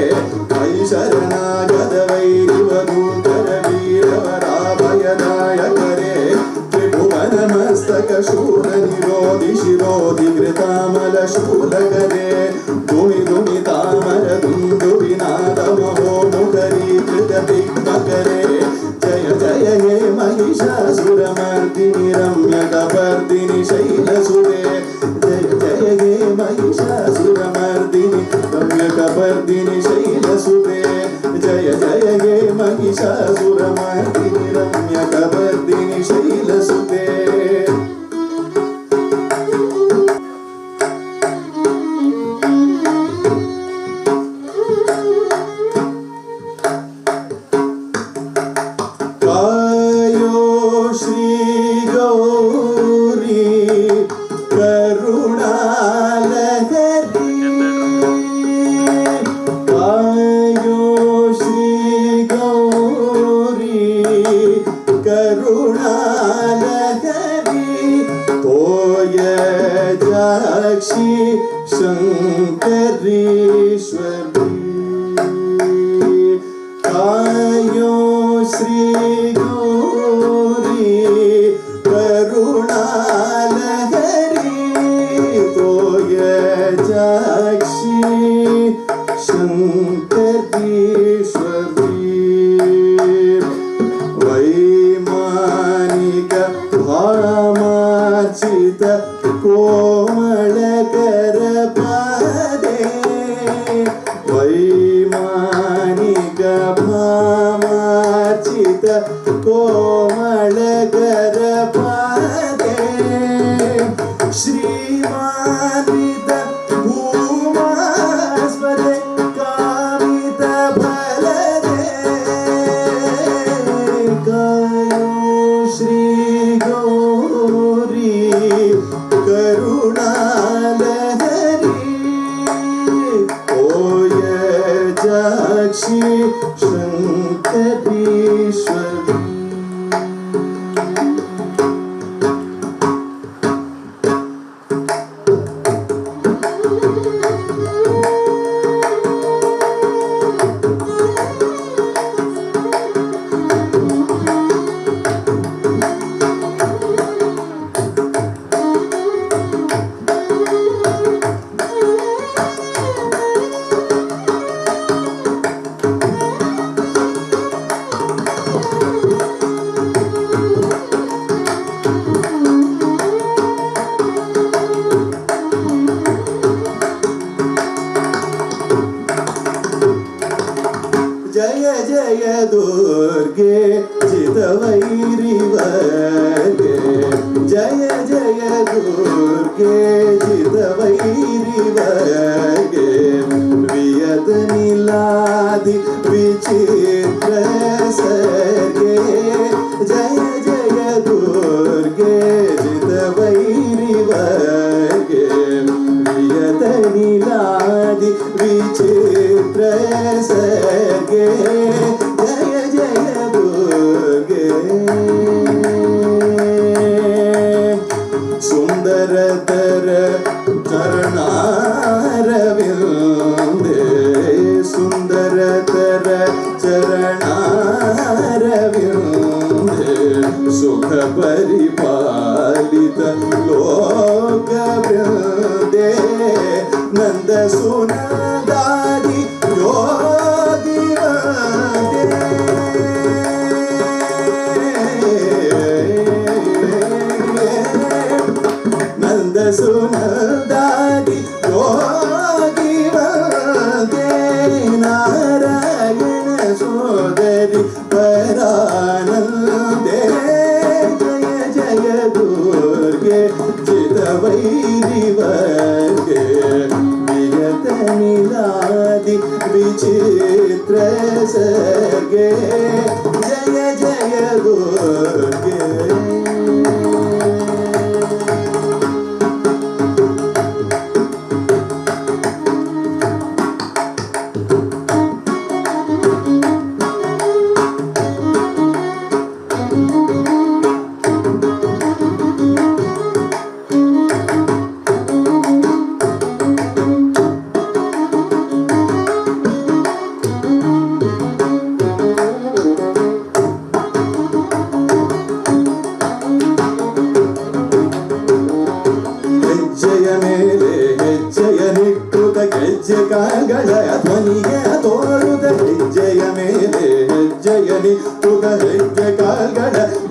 मयि शरणागत वैरि वधूवर वीरवरा भयदायकरे त्रिभुवन मस्तक शूल निरोधि शिरोधि कृतामल शूलकरे धुनि धुनि तामर धुन्दु विनाद महोमुखरी कृत दिग्मकरे जय जय हे महिषासुरमर्दिनि रम्यकपर्दिनि शैलसुते जय जय हे महिषासुरमर्दिनि मर्दिनि रम्यकपर्दिनि शैलसुते जय जय हे महिषासुरमर्दिनि रम्यकपर्दिनि शैलसुते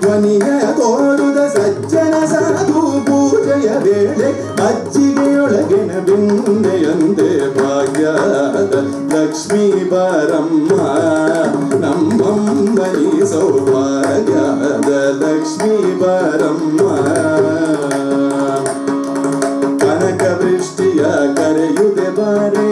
ಧ್ವನಿಯ ತೋರುದ ಸಜ್ಜನ ಸಾಧು ಪೂಜೆ ಪೂಜೆಯ ವೇಳೆ ಮಜ್ಜಿಗೆಯೊಳಗಿನ ಬಿಂದೆಯಂತೆ ಭಾಗ್ಯದ ಲಕ್ಷ್ಮೀ ಬಾರಮ್ಮ ನಮ್ಮಮ್ಮನಿ ಸೌಭಾಗ್ಯದ ಲಕ್ಷ್ಮೀ ಬಾರಮ್ಮ ಕನಕ ವೃಷ್ಟಿಯ ಕರೆಯುದೆ ಬಾರೆ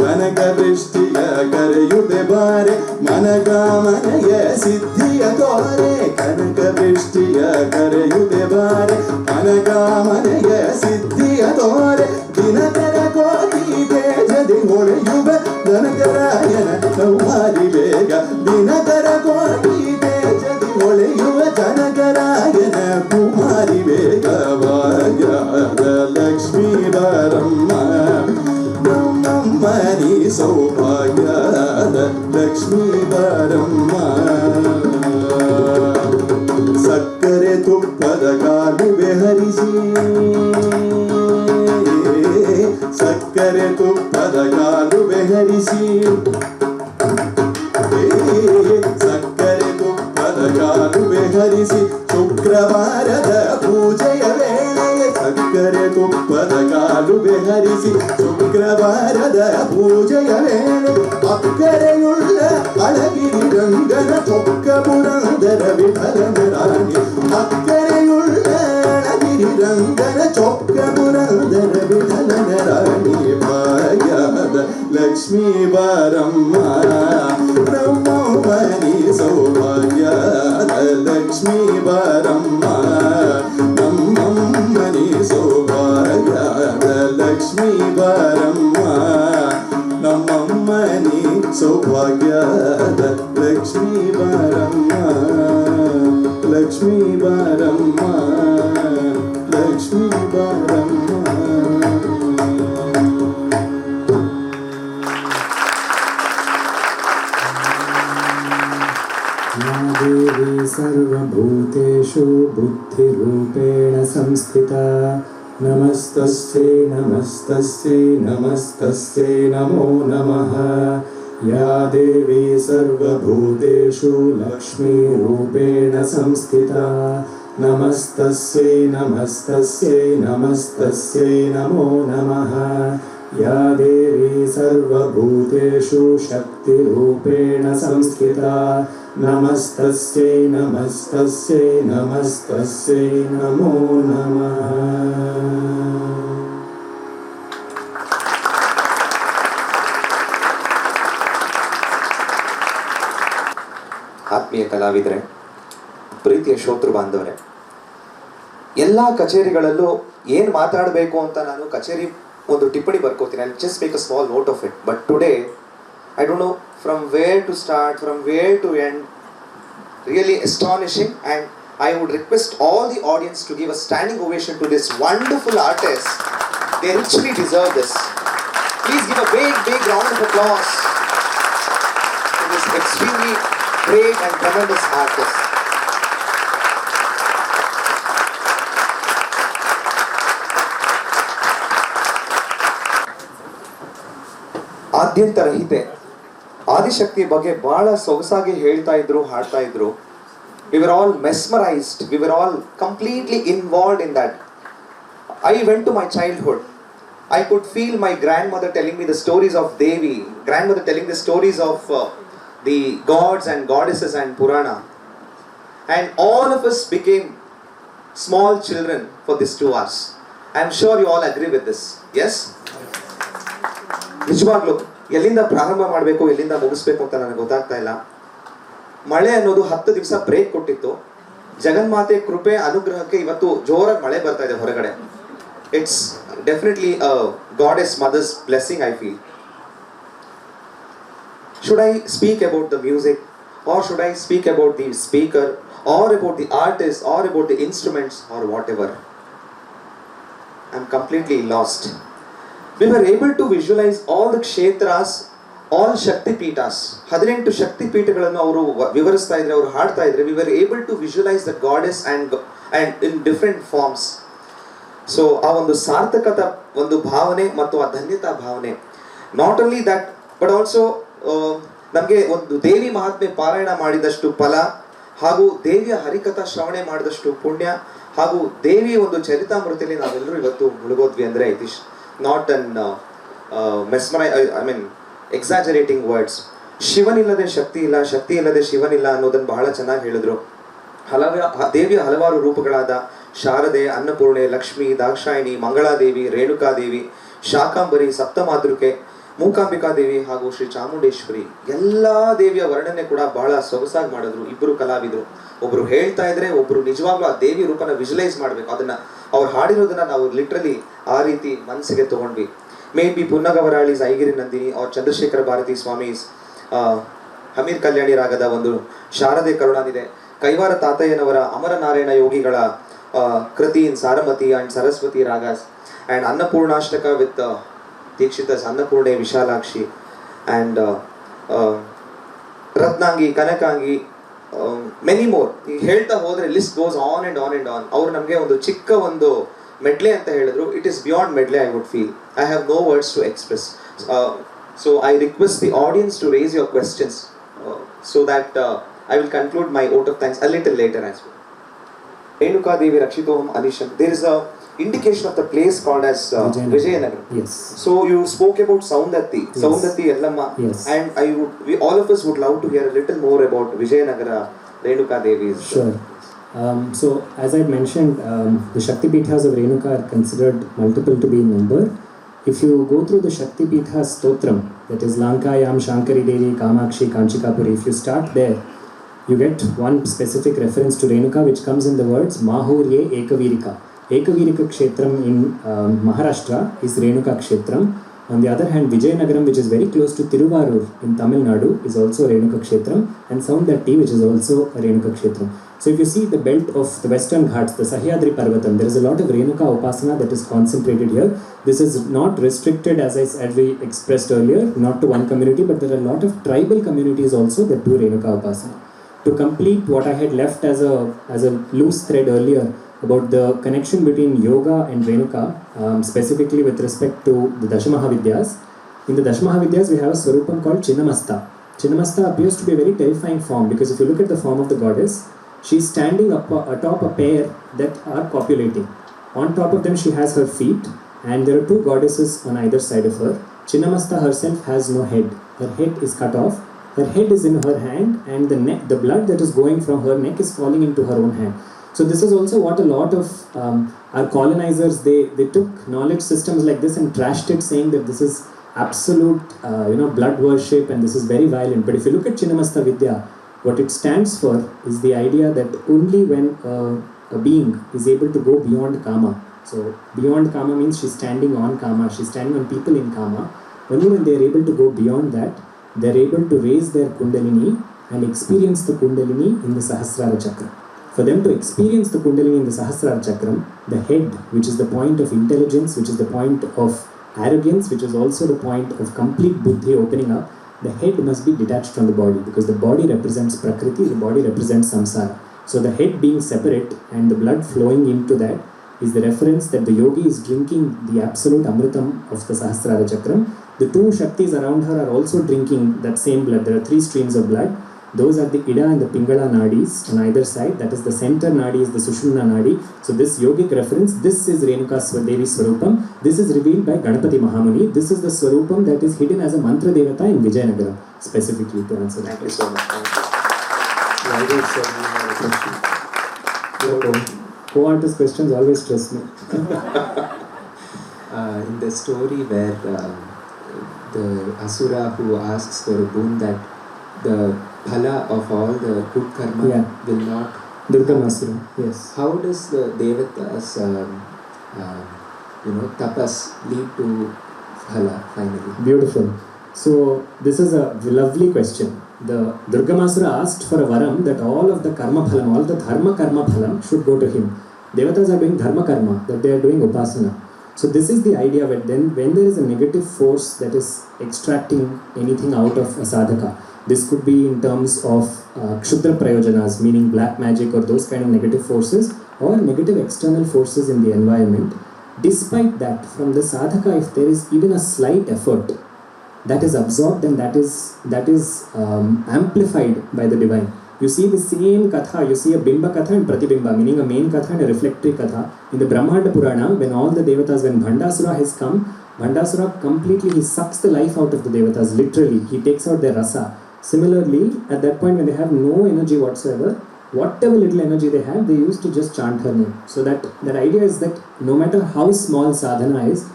ಕನಕ ವೃಷ್ಟಿಯ ಕರೆಯುದೆ ಬಾರೆ ಮನಗಾಮನೆಯ ಸಿದ್ಧಿಯ ತೋರೆ ಕನಕ ವೃಷ್ಟಿಯ ಕರೆಯುದೆ ಬಾರೆ ಮನಗಾಮನೆಯ ಸಿದ್ಧಿಯ ತೋರೆ ದಿನಕರ ಕೋಟಿ ತೇಜದಿ ಹೊಳೆಯುವ ದನಕರಾಯನ ಕೌಮಾರಿ ಬೇಗ ದಿನಕರ ಕೋಟಿ ತೇಜದಿ ಹೊಳೆಯುವ ಜನಕರಾಯನ ಕುಮಾರಿ ಬೇಗ ಭಾಗ್ಯದ ಲಕ್ಷ್ಮೀ ಬಾರಮ್ಮ ನಮ್ಮಮ್ಮನಿ ಸೌಭಾಗ್ಯದ ಲಕ್ಷ್ಮೀ ಬಾರಮ್ಮ ಸಕ್ಕರೆ ತುಪ್ಪದ ಕಾಲುವೆ ಹರಿಸಿ ಸಕ್ಕರೆ ತುಪ್ಪದ ಕಾಲುವೆ ಹರಿಸಿ ಸಕ್ಕರೆ ತುಪ್ಪದ ಕಾಲುವೆ ಹರಿಸಿ ಶುಕ್ರವಾರದ ಪೂಜೆಯ ವೇಳೆ ಸಕ್ಕರೆ ತುಪ್ಪದ ಕಾಲುವೆ ಹರಿಸಿ ಶುಕ್ರವಾರದ ಪೂಜೆಯ ವೇಳೆ ಅಕ್ಕರೆಯುಳ್ಳ ಅಳಗಿರಿ ರಂಗನ ಚೊಕ್ಕ ಪುರಂದರ ವಿಠಲನ ರಾಣಿ ಅಕ್ಕರೆಯುಳ್ಳ ಅಳಗಿರಿ ರಂಗನ ಚೊಕ್ಕ ಪುರಂದರ ವಿಠಲನ ರಾಣಿ ಭಾಗ್ಯದ ಲಕ್ಷ್ಮೀ ಬಾರಮ್ಮ ನಮ್ಮಮ್ಮನಿ ಸೌಭಾಗ್ಯದ ಲಕ್ಷ್ಮೀ ಬಾರಮ್ಮ ನಮ್ಮಮ್ಮನಿ ಸೌಭಾಗ್ಯದ ಲಕ್ಷ್ಮೀ ಬಾರಮ್ಮ ನಮ್ಮಮ್ಮನಿ ಸೌಭಾಗ್ಯದ ಲಕ್ಷ್ಮೀ ಬಾರಮ್ಮ ಲಕ್ಷ್ಮೀ ಬಾರಮ್ಮ ಲಕ್ಷ್ಮೀ ಬಾರಮ್ಮ देवी सर्वभूतेषु बुद्धिरूपेण संस्थिता नमस्तस्यै नमस्तस्यै नमस्तस्यै नमो नमः या देवी सर्वभूतेषु लक्ष्मीरूपेण संस्थिता नमस्तस्यै नमस्तस्यै नमस्तस्यै नमो नमः या देवी सर्वभूतेषु शक्तिरूपेण संस्थिता नमस्तस्यै नमस्तस्यै नमस्तस्यै नमो नमः ಆತ್ಮೀಯ ಕಲಾವಿದರೆ, ಪ್ರೀತಿಯ ಶ್ರೋತೃ ಬಾಂಧವರೇ, ಎಲ್ಲ ಕಚೇರಿಗಳಲ್ಲೂ ಏನು ಮಾತಾಡಬೇಕು ಅಂತ ನಾನು ಕಚೇರಿ ಒಂದು ಟಿಪ್ಪಣಿ ಬರ್ಕೋತೀನಿ. I just make a small note of it. But today I don't know from where to start, from where to end. Really astonishing, and I would request all the audience to give a standing ovation to this wonderful artist. They richly deserve this. Please give a big round of applause to this extremely great and tremendous artist. ಆದ್ಯಂತರಹಿತೆ ಆದಿಶಕ್ತಿ ಬಗ್ಗೆ ಬಹಳ ಸೊಗಸಾಗಿ ಹೇಳ್ತಾ ಇದ್ರು, ಹಾಡ್ತಾ ಇದ್ರು. We were all mesmerized. We were all completely involved in that. I went to my childhood. I could feel my grandmother telling me the stories of Devi, grandmother telling the stories of the gods and goddesses and Purana. And all of us became small children for these 2 hours. I am sure you all agree with this. Yes? ನಿಜವಾಗ್ಲೂ ಎಲ್ಲಿಂದ ಪ್ರಾರಂಭ ಮಾಡಬೇಕು, ಎಲ್ಲಿಂದ ಮುಗಿಸ್ಬೇಕು ಅಂತ ನನಗೆ ಗೊತ್ತಾಗ್ತಾ ಇಲ್ಲ. ಮಳೆ ಅನ್ನೋದು 10 ದಿವಸ ಬ್ರೇಕ್ ಕೊಟ್ಟಿತ್ತು. ಜಗನ್ಮಾತೆ ಕೃಪೆ ಅನುಗ್ರಹಕ್ಕೆ ಇವತ್ತು ಜೋರಾಗಿ ಮಳೆ ಬರ್ತಾ ಇದೆ ಹೊರಗಡೆ. It's definitely a goddess mother's blessing I feel. Should I speak about the music, or should I speak about the speaker, or about the artist, or about the instruments, or whatever? I'm completely lost. We were able to visualize all the kshetras, all Shakti Pitas. 18 Shakti Pitagalanu avaru vivarisತಾ ಇದ್ರೆ, ಅವರು ಹಾಡ್ತಾ ಇದ್ರೆ. We were able to visualize the goddess and in different forms. So ಆ ಒಂದು ಸಾರ್ಥಕತ ಒಂದು ಭಾವನೆ ಮತ್ತು ಆ ಧನ್ಯತಾ ಭಾವನೆ, not only that but also ನಮಗೆ ಒಂದು ದೇವಿ ಮಹಾತ್ಮೆ ಪಾರಾಯಣ ಮಾಡಿದಷ್ಟು ಫಲ ಹಾಗೂ ದೇವಿಯ ಹರಿಕಥಾ ಶ್ರವಣೆ ಮಾಡಿದಷ್ಟು ಪುಣ್ಯ, ಹಾಗೂ ದೇವಿಯ ಒಂದು ಚರಿತಾಮೃತಿಯಲ್ಲಿ ನಾವೆಲ್ಲರೂ ಇವತ್ತು ಮುಳುಗೋದ್ವಿ ಅಂದರೆ it is not an exaggerating words. ಶಿವನಿಲ್ಲದೆ ಶಕ್ತಿ ಇಲ್ಲ, ಶಕ್ತಿ ಇಲ್ಲದೆ ಶಿವನಿಲ್ಲ ಅನ್ನೋದನ್ನು ಬಹಳ ಚೆನ್ನಾಗಿ ಹೇಳಿದ್ರು. ದೇವಿಯ ಹಲವಾರು ರೂಪಗಳಾದ ಶಾರದೆ, ಅನ್ನಪೂರ್ಣೆ, ಲಕ್ಷ್ಮಿ, ದಾಕ್ಷಾಯಿಣಿ, ಮಂಗಳಾದೇವಿ, ರೇಣುಕಾದೇವಿ, ಶಾಕಾಂಬರಿ, ಸಪ್ತಮಾತೃಕೆ, ಮೂಕಾಂಬಿಕಾದೇವಿ ಹಾಗೂ ಶ್ರೀ ಚಾಮುಂಡೇಶ್ವರಿ, ಎಲ್ಲ ದೇವಿಯ ವರ್ಣನೆ ಕೂಡ ಬಹಳ ಸೊಗಸಾಗಿ ಮಾಡಿದ್ರು ಇಬ್ಬರು ಕಲಾವಿದರು. ಒಬ್ರು ಹೇಳ್ತಾ ಇದ್ರೆ ಒಬ್ರು ನಿಜವಾಗ್ಲೂ ಆ ದೇವಿ ರೂಪನ ವಿಜುವಲೈಸ್ ಮಾಡಬೇಕು. ಅದನ್ನ ಅವ್ರು ಹಾಡಿರೋದನ್ನ ನಾವು ಲಿಟ್ರಲಿ ಆ ರೀತಿ ಮನಸ್ಸಿಗೆ ತಗೊಂಡ್ವಿ. ಮೇ ಬಿ ಪುನ್ನಗವರಾಳಿಸ್ ಐಗಿರಿ ನಂದಿನಿ ಅವ್ರ ಚಂದ್ರಶೇಖರ ಭಾರತಿ ಸ್ವಾಮೀಸ್ ಹಮೀರ್ ಕಲ್ಯಾಣಿ ರಾಗದ ಒಂದು ಶಾರದೆ ಕರುಣಾನಿದೆ, ಕೈವಾರ ತಾತಯ್ಯನವರ ಅಮರನಾರಾಯಣ ಯೋಗಿಗಳ kriti in Saramati and Saraswati ragas, and Annapurnashtaka with Dikshitas Annapurne Vishalakshi, and Ratnangi, Kanakangi, many more. ಈಗ ಹೇಳ್ತಾ ಹೋದ್ರೆ list goes on and on and on. ಅವ್ರು ನಮಗೆ ಒಂದು ಚಿಕ್ಕ ಒಂದು ಮೆಡ್ಲೆ ಅಂತ ಹೇಳಿದ್ರು. It is beyond medley, I would feel. I have no words to express. So I request the audience to raise your questions so that I will conclude my vote of thanks a little later as well. Renuka Devi Rakshitoham Anisham. There is a indication of the place called as Vijayanagara. Yes. So you spoke about Saundatti, Yes. Saundatti Ellamma, Yes. and all of us would love to hear a little more about Vijayanagara Renuka Devi's. Sure. So as I mentioned, the Shakti Pithas of Renuka are considered multiple to be in number. If you go through the Shakti Pitha Stotram, that is Lankayam, Shankari Devi, Kamakshi, Kanchikapuri, if you start there, you get one specific reference to Renuka which comes in the words Mahurye Ekavirika. Ekavirika Kshetram in Maharashtra is Renuka Kshetram. On the other hand, Vijayanagaram, which is very close to Tiruvarur in Tamil Nadu, is also Renuka Kshetram, and Saundatti, which is also a Renuka Kshetram. So if you see the belt of the Western Ghats, the Sahyadri Parvatam, there is a lot of Renuka Upasana that is concentrated here. This is not restricted, as we expressed earlier, not to one community, but there are a lot of tribal communities also that do Renuka Upasana. To complete what I had left as a loose thread earlier about the connection between yoga and Renuka, specifically with respect to the Dashamahavidyas. In the Dashamahavidyas, we have a Swarupam called Chinnamasta. Chinnamasta appears to be a very terrifying form because if you look at the form of the goddess, she is standing atop a pair that are copulating. On top of them, she has her feet, and there are two goddesses on either side of her. Chinnamasta herself has no head. Her head is cut off. Her head is in her hand, and the blood that is going from her neck is falling into her own hand. So this is also what a lot of our colonizers, they took knowledge systems like this and trashed it, saying that this is absolute blood worship and this is very violent. But if you look at Chinnamasta Vidya, what it stands for is the idea that only when a being is able to go beyond Kama. So beyond Kama means she's standing on Kama, she's standing on people in Kama. Only when they are able to go beyond that, they are able to raise their Kundalini and experience the Kundalini in the Sahasrara Chakra. For them to experience the Kundalini in the Sahasrara Chakram, the head, which is the point of intelligence, which is the point of arrogance, which is also the point of complete buddhi opening up, the head must be detached from the body because the body represents Prakriti, the body represents Samsara. So the head being separate and the blood flowing into that is the reference that the yogi is drinking the absolute Amritam of the Sahasrara Chakram. The two Shaktis around her are also drinking that same blood. There are three streams of blood. Those are the Ida and the Pingala Nadis on either side. That is the center Nadi is the Sushumna Nadi. So this yogic reference, this is Renuka Devi Swarupam. This is revealed by Ganapati Mahamuni. This is the Swarupam that is hidden as a Mantra Devata in Vijayanagara, specifically to answer that. Thank you so much. Vaibhav sir, you have a question. Co-artist questions always stress me. In the story where the Asura who asks for a boon that the phala of all the good karma will not Durgamasura, yes. How does the Devatas tapas lead to phala finally? Beautiful. So this is a lovely question. The Durgamasura asked for a varam that all of the karma phalam, all the dharma karma phalam should go to him. Devatas are doing dharma karma, that they are doing upasana. So this is the idea that then when there is a negative force that is extracting anything out of a sadhaka, this could be in terms of kshudra prayojanas, meaning black magic or those kind of negative forces, or negative external forces in the environment. Despite that, from the sadhaka, if there is even a slight effort, that is absorbed and that is amplified by the divine. You see the same katha, you see a bimba katha and pratibimba, meaning a main katha and a reflectory katha. In the Brahmanda Purana, when all the devatas, when Bhandasura has come, Bhandasura completely, he sucks the life out of the devatas, literally. He takes out their rasa. Similarly, at that point when they have no energy whatsoever, whatever little energy they have, they used to just chant her name. So that idea is that no matter how small sadhana is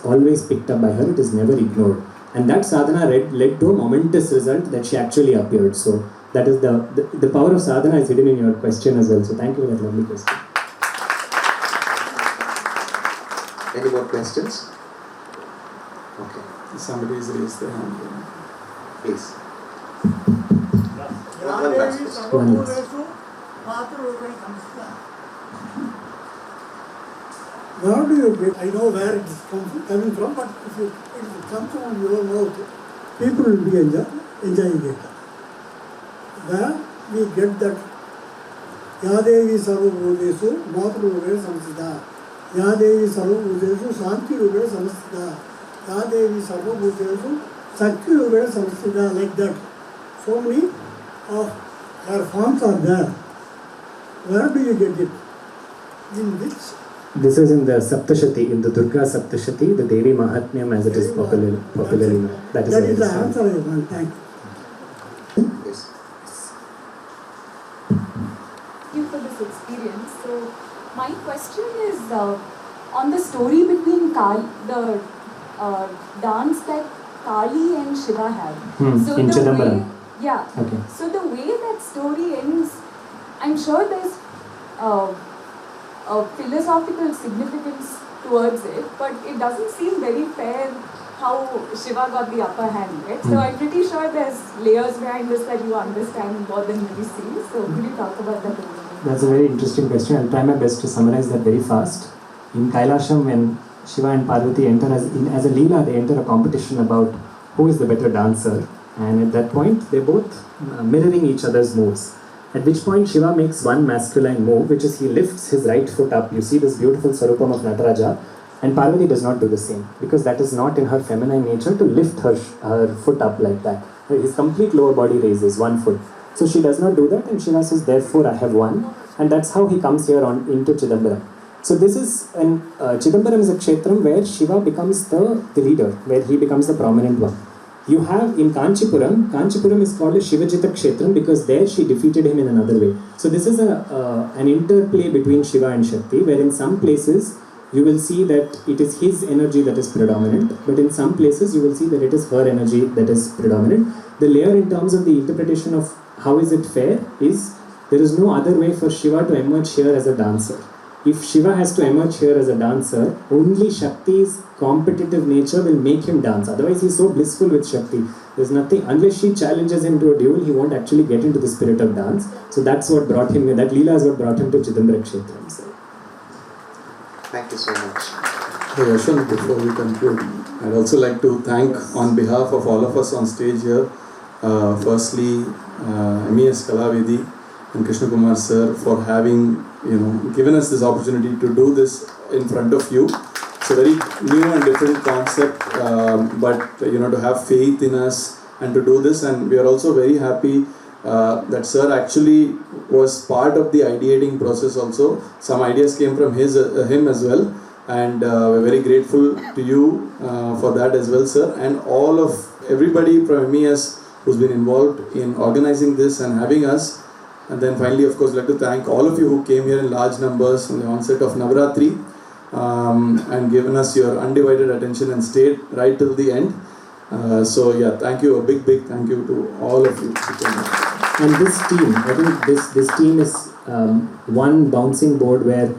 always picked up by her, it is never ignored. And that sadhana led to a momentous result that she actually appeared. So that is the power of sadhana is hidden in your question as well. So thank you for that lovely question. Any more questions? Okay, Somebody has raised their hand. please. One last. Where do you get? I know where it is coming from, but if it comes from your mouth, people will be enjoying it. Where we get that Yadevi Sarvabhudesu, Matruve Samsida, Yadevi Sarvabhudesu, Santi Ruve Samsida, Yadevi Sarvabhudesu, Sakti Ruve Samsida, like that. So many of her forms are there. Where do you get it? In which? This is in the Saptashati, in the Durga Saptashati, the Devi Mahatmyam as it is popularly known. That is the answer I want. Thank you. Yes. Thank you for this experience. So, my question is on the story between the dance that Kali and Shiva have. So in the Chidambaram. way, yeah. Okay. So the way that story ends, I'm sure there's a philosophical significance towards it, but it doesn't seem very fair how Shiva got the upper hand, right? So I'm pretty sure there's layers behind this that you understand more than we see. So could you talk about that a little bit? That's a very interesting question. I'll try my best to summarize that very fast. In Kailasham, when Shiva and Parvati enter as a Leela, they enter a competition about who is the better dancer. And at that point, they're both mirroring each other's moves. At which point Shiva makes one masculine move, which is he lifts his right foot up. You see this beautiful Sarupam of Nataraja. And Parvati does not do the same, because that is not in her feminine nature to lift her foot up like that. His complete lower body raises one foot. So she does not do that, and Shiva says, therefore I have won. And that's how he comes here on into Chidambaram. So this is, Chidambaram is a kshetram where Shiva becomes the leader, where he becomes the prominent one. You have in Kanchipuram is called a Shivajita Kshetram because there she defeated him in another way. So this is an interplay between Shiva and Shakti, where in some places you will see that it is his energy that is predominant, but in some places you will see that it is her energy that is predominant. The layer in terms of the interpretation of how is it fair is, there is no other way for Shiva to emerge here as a dancer. If Shiva has to emerge here as a dancer, only Shakti's competitive nature will make him dance. Otherwise, he's so blissful with Shakti. There's nothing, unless she challenges him to a duel, he won't actually get into the spirit of dance. So that's what brought him, that Leela is what brought him to Chidambara Kshetram. So. Thank you so much. So Yashwant, before we conclude, I'd also like to thank on behalf of all of us on stage here, firstly MES Kalavedi and Krishna Kumar sir for having given us this opportunity to do this in front of you. It's a very new and different concept, but to have faith in us and to do this, and we are also very happy that sir actually was part of the ideating process also. Some ideas came from him as well, and we're very grateful to you for that as well, sir, and everybody from MES who's been involved in organizing this and having us. And then finally, of course, I'd like to thank all of you who came here in large numbers on the onset of Navaratri and given us your undivided attention and stayed right till the end. So yeah, thank you, a big thank you to all of you. And this team, I think this team is one bouncing board where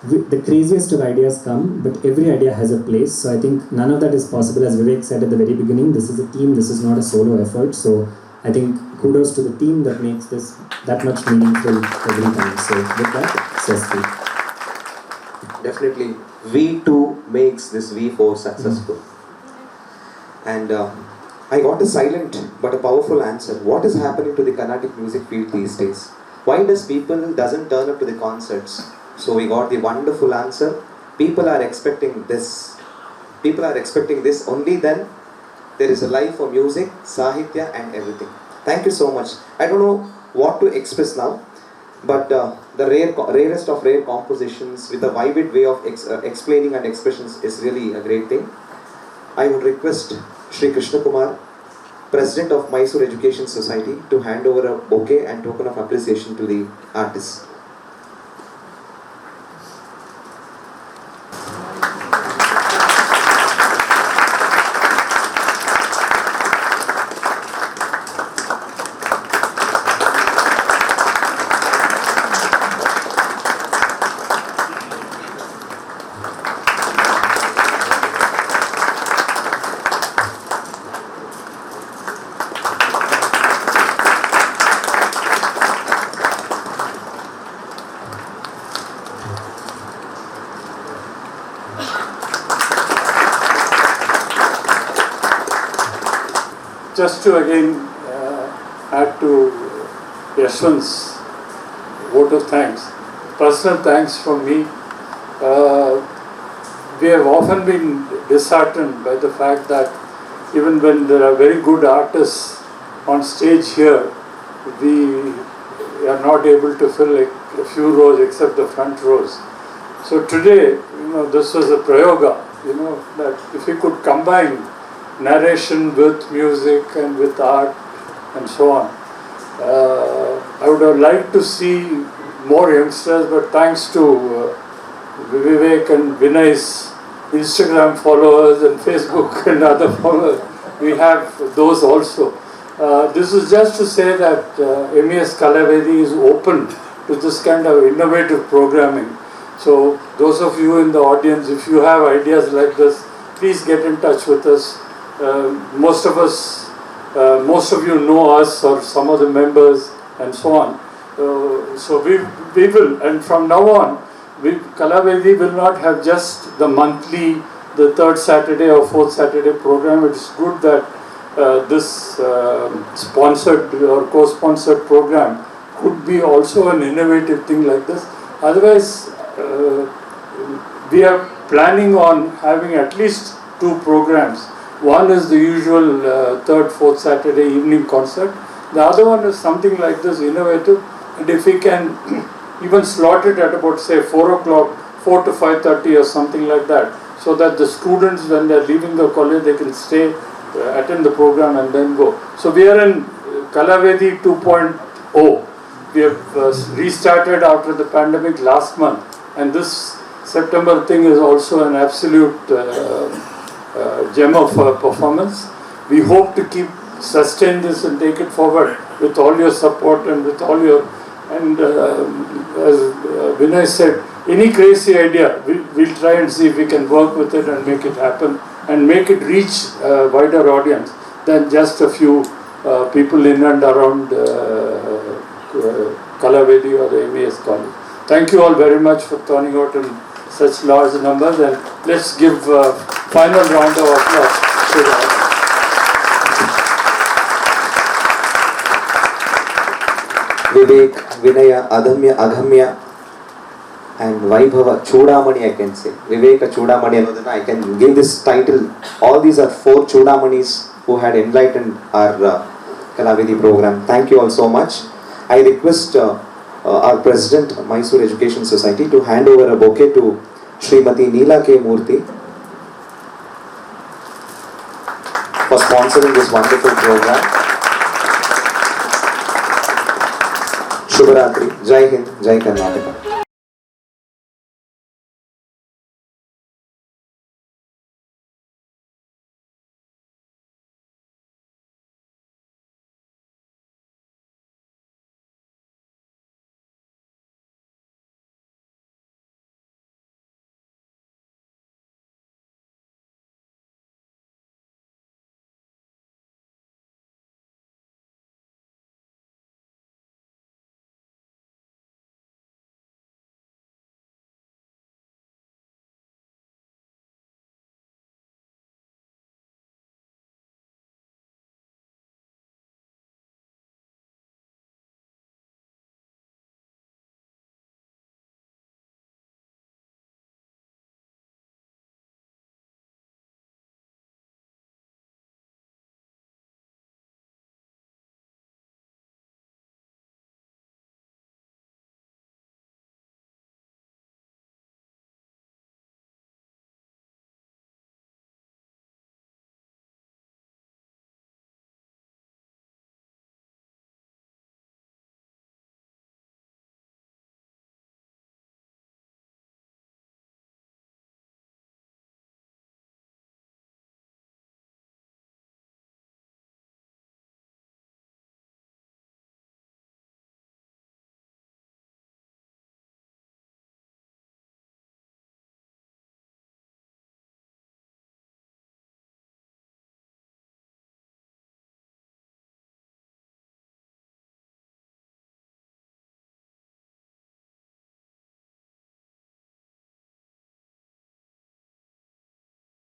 the craziest of ideas come, but every idea has a place. So I think none of that is possible. As Vivek said at the very beginning, this is a team, this is not a solo effort. So I think kudos to the team that makes this that much meaningful every time. So with that, Swasti. Definitely, V2 makes this V4 successful. And I got a silent but a powerful answer. What is happening to the Carnatic music field these days? Why does people doesn't turn up to the concerts? So we got the wonderful answer. People are expecting this. People are expecting this. Only then there is a life for music, sahitya and everything. Thank you so much. I don't know what to express now. But the rarest of rare compositions with a vivid way of explaining and expressions is really a great thing. I would request Shri Krishna Kumar, President of Mysore Education Society, to hand over a bouquet and token of appreciation to the artists. Just to again add to Yashwant's vote of thanks, personal thanks from me. We have often been disheartened by the fact that even when there are very good artists on stage here, we are not able to fill a few rows except the front rows. So today, this was a prayoga, that if we could combine narration with music and with art and so on. I would have liked to see more youngsters, but thanks to Vivek and Vinay's Instagram followers and Facebook and other followers, we have those also. This is just to say that MES Kalavedi is open to this kind of innovative programming. So those of you in the audience, if you have ideas like this, please get in touch with us. Most of you know us or some of the members and so on. So we will, and from now on, Kalavedi will not have just the monthly, the third Saturday or fourth Saturday program. It's good that this sponsored or co-sponsored program could be also an innovative thing like this. Otherwise, we are planning on having at least 2 programs. One is the usual third, fourth Saturday evening concert. The other one is something like this, innovative. And if we can even slot it at about, say, 4 o'clock, 4 to 5:30 or something like that, so that the students, when they're leaving the college, they can stay, attend the program and then go. So we are in Kalavedi 2.0. We have restarted after the pandemic last month. And this September thing is also an absolute gem of performance. We hope to sustain this and take it forward with all your support and with all your, and as Vinay said, any crazy idea, we'll try and see if we can work with it and make it happen and make it reach a wider audience than just a few people in and around Kalavedi or the MES College. Thank you all very much for turning out in such large numbers, and let's give a final round of applause to the audience. Vivek, Vinaya, Adamya, Agamya, and Vaibhav Chudamani, I can say. Vivek Chudamani, I can give this title. All these are 4 Chudamanis who had enlightened our Kalavedi program. Thank you all so much. I request our President, Mysore Education Society, to hand over a bouquet to Srimati Neela K. Murthy for sponsoring this wonderful program. Shubharatri, Jai Hind, Jai Karnataka.